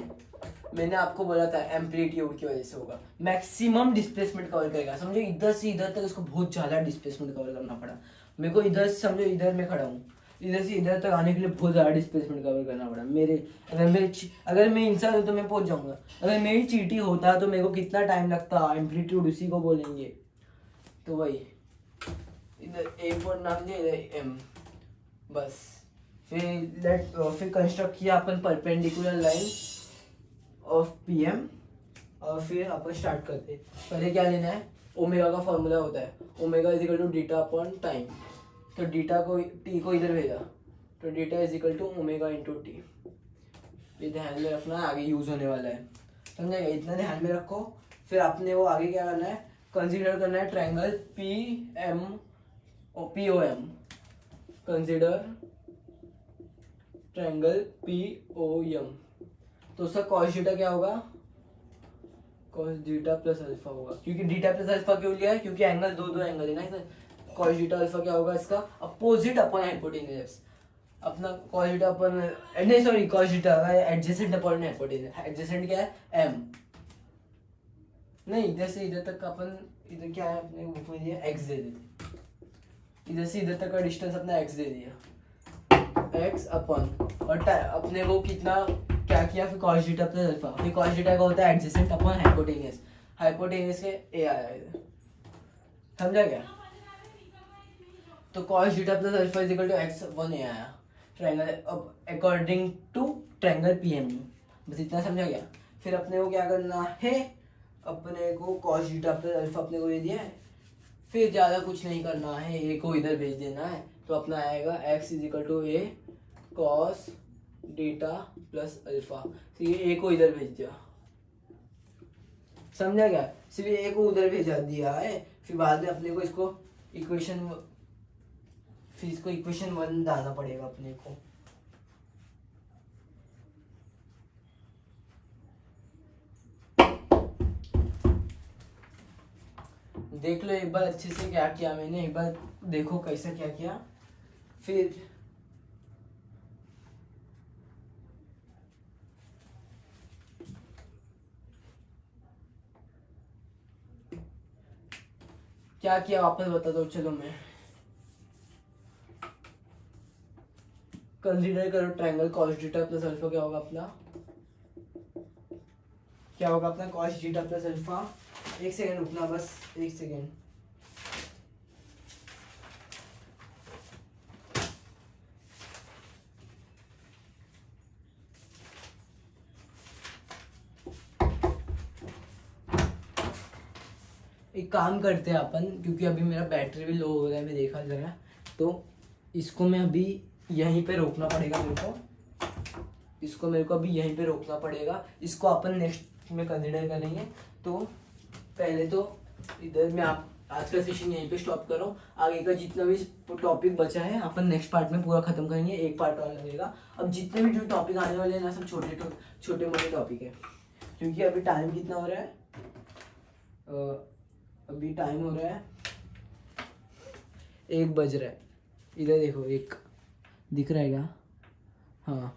मैंने आपको बोला था एम्पलीट्यूड की वजह से होगा। मैक्सिमम डिस्प्लेसमेंट कवर करेगा, समझो इधर से इधर तक इसको बहुत ज़्यादा डिस्प्लेसमेंट कवर करना पड़ा मेरे को। इधर समझो इधर मैं खड़ा हूँ, इधर से इधर तक आने के लिए बहुत ज़्यादा डिस्प्लेसमेंट कवर करना पड़ा मेरे। अगर मैं इंसान हूँ तो मैं पहुँच जाऊँगा। अगर मेरी चीटी होता तो मेरे को कितना टाइम लगता, एम्पलीट्यूड उसी को बोलेंगे। तो वही इधर ए पर नाम दिया, इधर एम, बस। फिर कंस्ट्रक्ट किया अपन perpendicular line of P M, और फिर अपन स्टार्ट करते। पहले क्या लेना है, ओमेगा का फॉर्मूला होता है, omega is equal to theta upon time. तो डीटा को टी को इधर भेजा, तो theta is equal to omega into t. ये ध्यान में रखना, आगे यूज होने वाला है, समझेगा, इतना ध्यान में रखो। फिर आपने वो आगे क्या करना है, कंसीडर करना है ट्रायंगल पी एम और P O M. Consider triangle P O M, तो उसका कॉस थीटा क्या होगा, कॉस थीटा प्लस अल्फा होगा। क्योंकि थीटा प्लस अल्फा क्यों लिया है, क्योंकि एंगल दो एंगल है ना इधर। कॉस थीटा अल्फा क्या होगा, इसका अपोजिट अपॉन हाइपोटेन्यूज। अपना कॉस थीटा अपॉन, नहीं sorry, cos theta adjacent upon hypotenuse. Adjacent क्या है, एम। नहीं, इधर से इधर तक अपन, इधर क्या है अपने बुक में दिया, एक्स दे देते। इधर से इधर तक का डिस्टेंस अपना एक्स दे दिया, एक्स अपॉन, और अपने को कितना क्या किया, फिर कॉस थीटा प्लस अल्फा। फिर कॉस थीटा का होता है एडजेसेंट अपॉन हाइपोटेन्यूज। हाइपोटेन्यूज के ए आया इधर, समझा क्या। तो cos theta plus alpha is equal to x upon a आया, triangle according to triangle PMU. बस इतना समझा गया। फिर अपने को क्या करना है, अपने को कॉस थीटा प्लस अल्फा अपने को दे दिया है, फिर ज़्यादा कुछ नहीं करना है, ए को इधर भेज देना है। तो अपना आएगा x is equal to a cos theta plus alpha. तो ये ए को इधर भेज दिया, समझा क्या, सिर्फ ए को उधर भेजा दिया है। फिर बाद में अपने को इसको इक्वेशन, फिर इसको इक्वेशन 1 डालना पड़ेगा अपने को। देख लो एक बार अच्छे से क्या किया मैंने, एक बार देखो कैसा क्या किया। फिर क्या किया वापस बता दो, चलो मैं कंसीडर करो triangle cos theta plus alpha. क्या होगा अपना, क्या होगा अपना कॉस थीटा प्लस अल्फा। एक सेकंड रुकना, बस एक सेकंड। एक काम करते हैं अपन, क्योंकि अभी मेरा बैटरी भी लो हो रहा है, मैं देखा जरा, तो इसको मैं अभी यहीं पे रोकना पड़ेगा मेरे को। इसको मेरे को अभी यहीं पे रोकना पड़ेगा, इसको अपन नेक्स्ट में कंसीडर करेंगे। तो पहले तो इधर मैं आप आज का सेशन यहीं पे स्टॉप कर रहा हूँ। आगे का जितना भी टॉपिक बचा है अपन नेक्स्ट पार्ट में पूरा खत्म करेंगे, एक पार्ट और लगेगा। अब जितने भी जो टॉपिक आने वाले हैं ना, सब छोटे मोटे टॉपिक है। क्योंकि अभी टाइम कितना हो रहा है, अभी टाइम हो रहा है 1 बज रहा है। इधर देखो, 1 दिख रहा है क्या, हाँ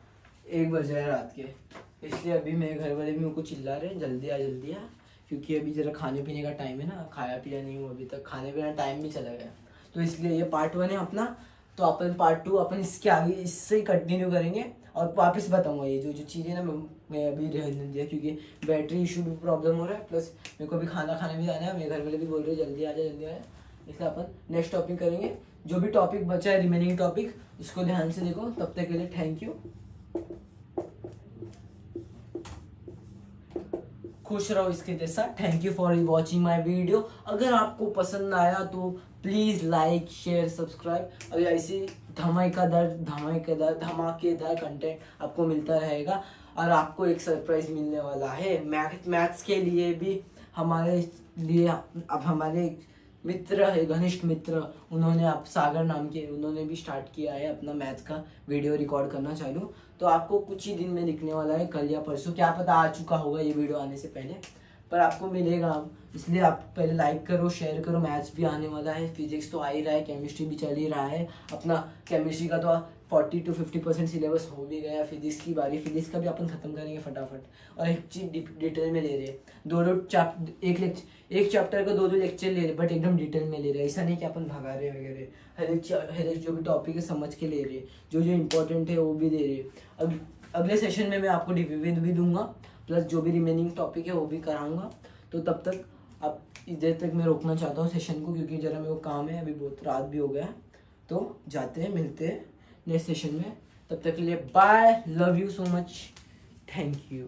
1 बज रहा है रात के। इसलिए अभी मेरे घर वाले भी मेरे को चिल्ला रहे हैं जल्दी आ जल्दी आ, क्योंकि अभी जरा खाने पीने का टाइम है ना, खाया पिया नहीं हुआ अभी तक, खाने पीने का टाइम भी चला गया। तो इसलिए ये पार्ट 1 है अपना। तो अपन पार्ट 2 अपन इसके आगे इससे कंटिन्यू करेंगे, और वापस बताऊंगा ये जो चीज़ें ना मैं अभी रहने दिया, क्योंकि बैटरी इशू भी प्रॉब्लम हो रहा है, प्लस मेरे को अभी खाना खाने भी जाना है। मेरे घर वाले भी बोल रहे हैं जल्दी आ जा जल्दी आ जा, इसलिए अपन नेक्स्ट टॉपिक करेंगे। जो भी टॉपिक बचा है रिमेनिंग टॉपिक, उसको ध्यान से देखो। तब तक के लिए थैंक यू, खुश रहो इसके जैसा। Thank you for watching my video. अगर आपको पसंद आया तो प्लीज़ लाइक शेयर सब्सक्राइब। अगर ऐसी धमाकेदार कंटेंट आपको मिलता रहेगा, और आपको एक सरप्राइज मिलने वाला है मैथ्स के लिए भी। हमारे लिए अब हमारे मित्र है, घनिष्ठ मित्र, उन्होंने आप सागर नाम के, उन्होंने भी स्टार्ट किया है अपना मैथ्स का वीडियो रिकॉर्ड करना चालू। तो आपको कुछ ही दिन में दिखने वाला है, कल या परसों, क्या पता आ चुका होगा ये वीडियो आने से पहले। पर आपको मिलेगा, इसलिए आप पहले लाइक करो, शेयर करो। मैथ्स भी आने वाला है, फिजिक्स तो आ ही रहा है, केमिस्ट्री भी चल ही रहा है अपना। केमिस्ट्री का तो 40 to 50% सिलेबस हो भी गया। फिजिक्स की बारी, फिजिक्स का भी अपन खत्म करेंगे फटाफट। और एक चीज डिटेल में ले रहे, एक चैप्टर का 2 लेक्चर ले रहे, बट एकदम डिटेल में ले रहे। ऐसा नहीं कि अपन भगा रहे वगैरह। हर एक जो भी टॉपिक है समझ के ले रहे, जो जो इम्पोर्टेंट है वो भी दे रहे। अब अगले सेशन में मैं आपको डिविजन भी दूंगा, प्लस जो भी रिमेनिंग टॉपिक है वो भी कराऊंगा। तो तब तक अब इधर तक मैं रोकना चाहता हूँ सेशन को, क्योंकि ज़रा मेरे को काम है, अभी बहुत रात भी हो गया है। तो जाते हैं, मिलते हैं नेक्स्ट सेशन में। तब तक के लिए bye, love you so much, thank you.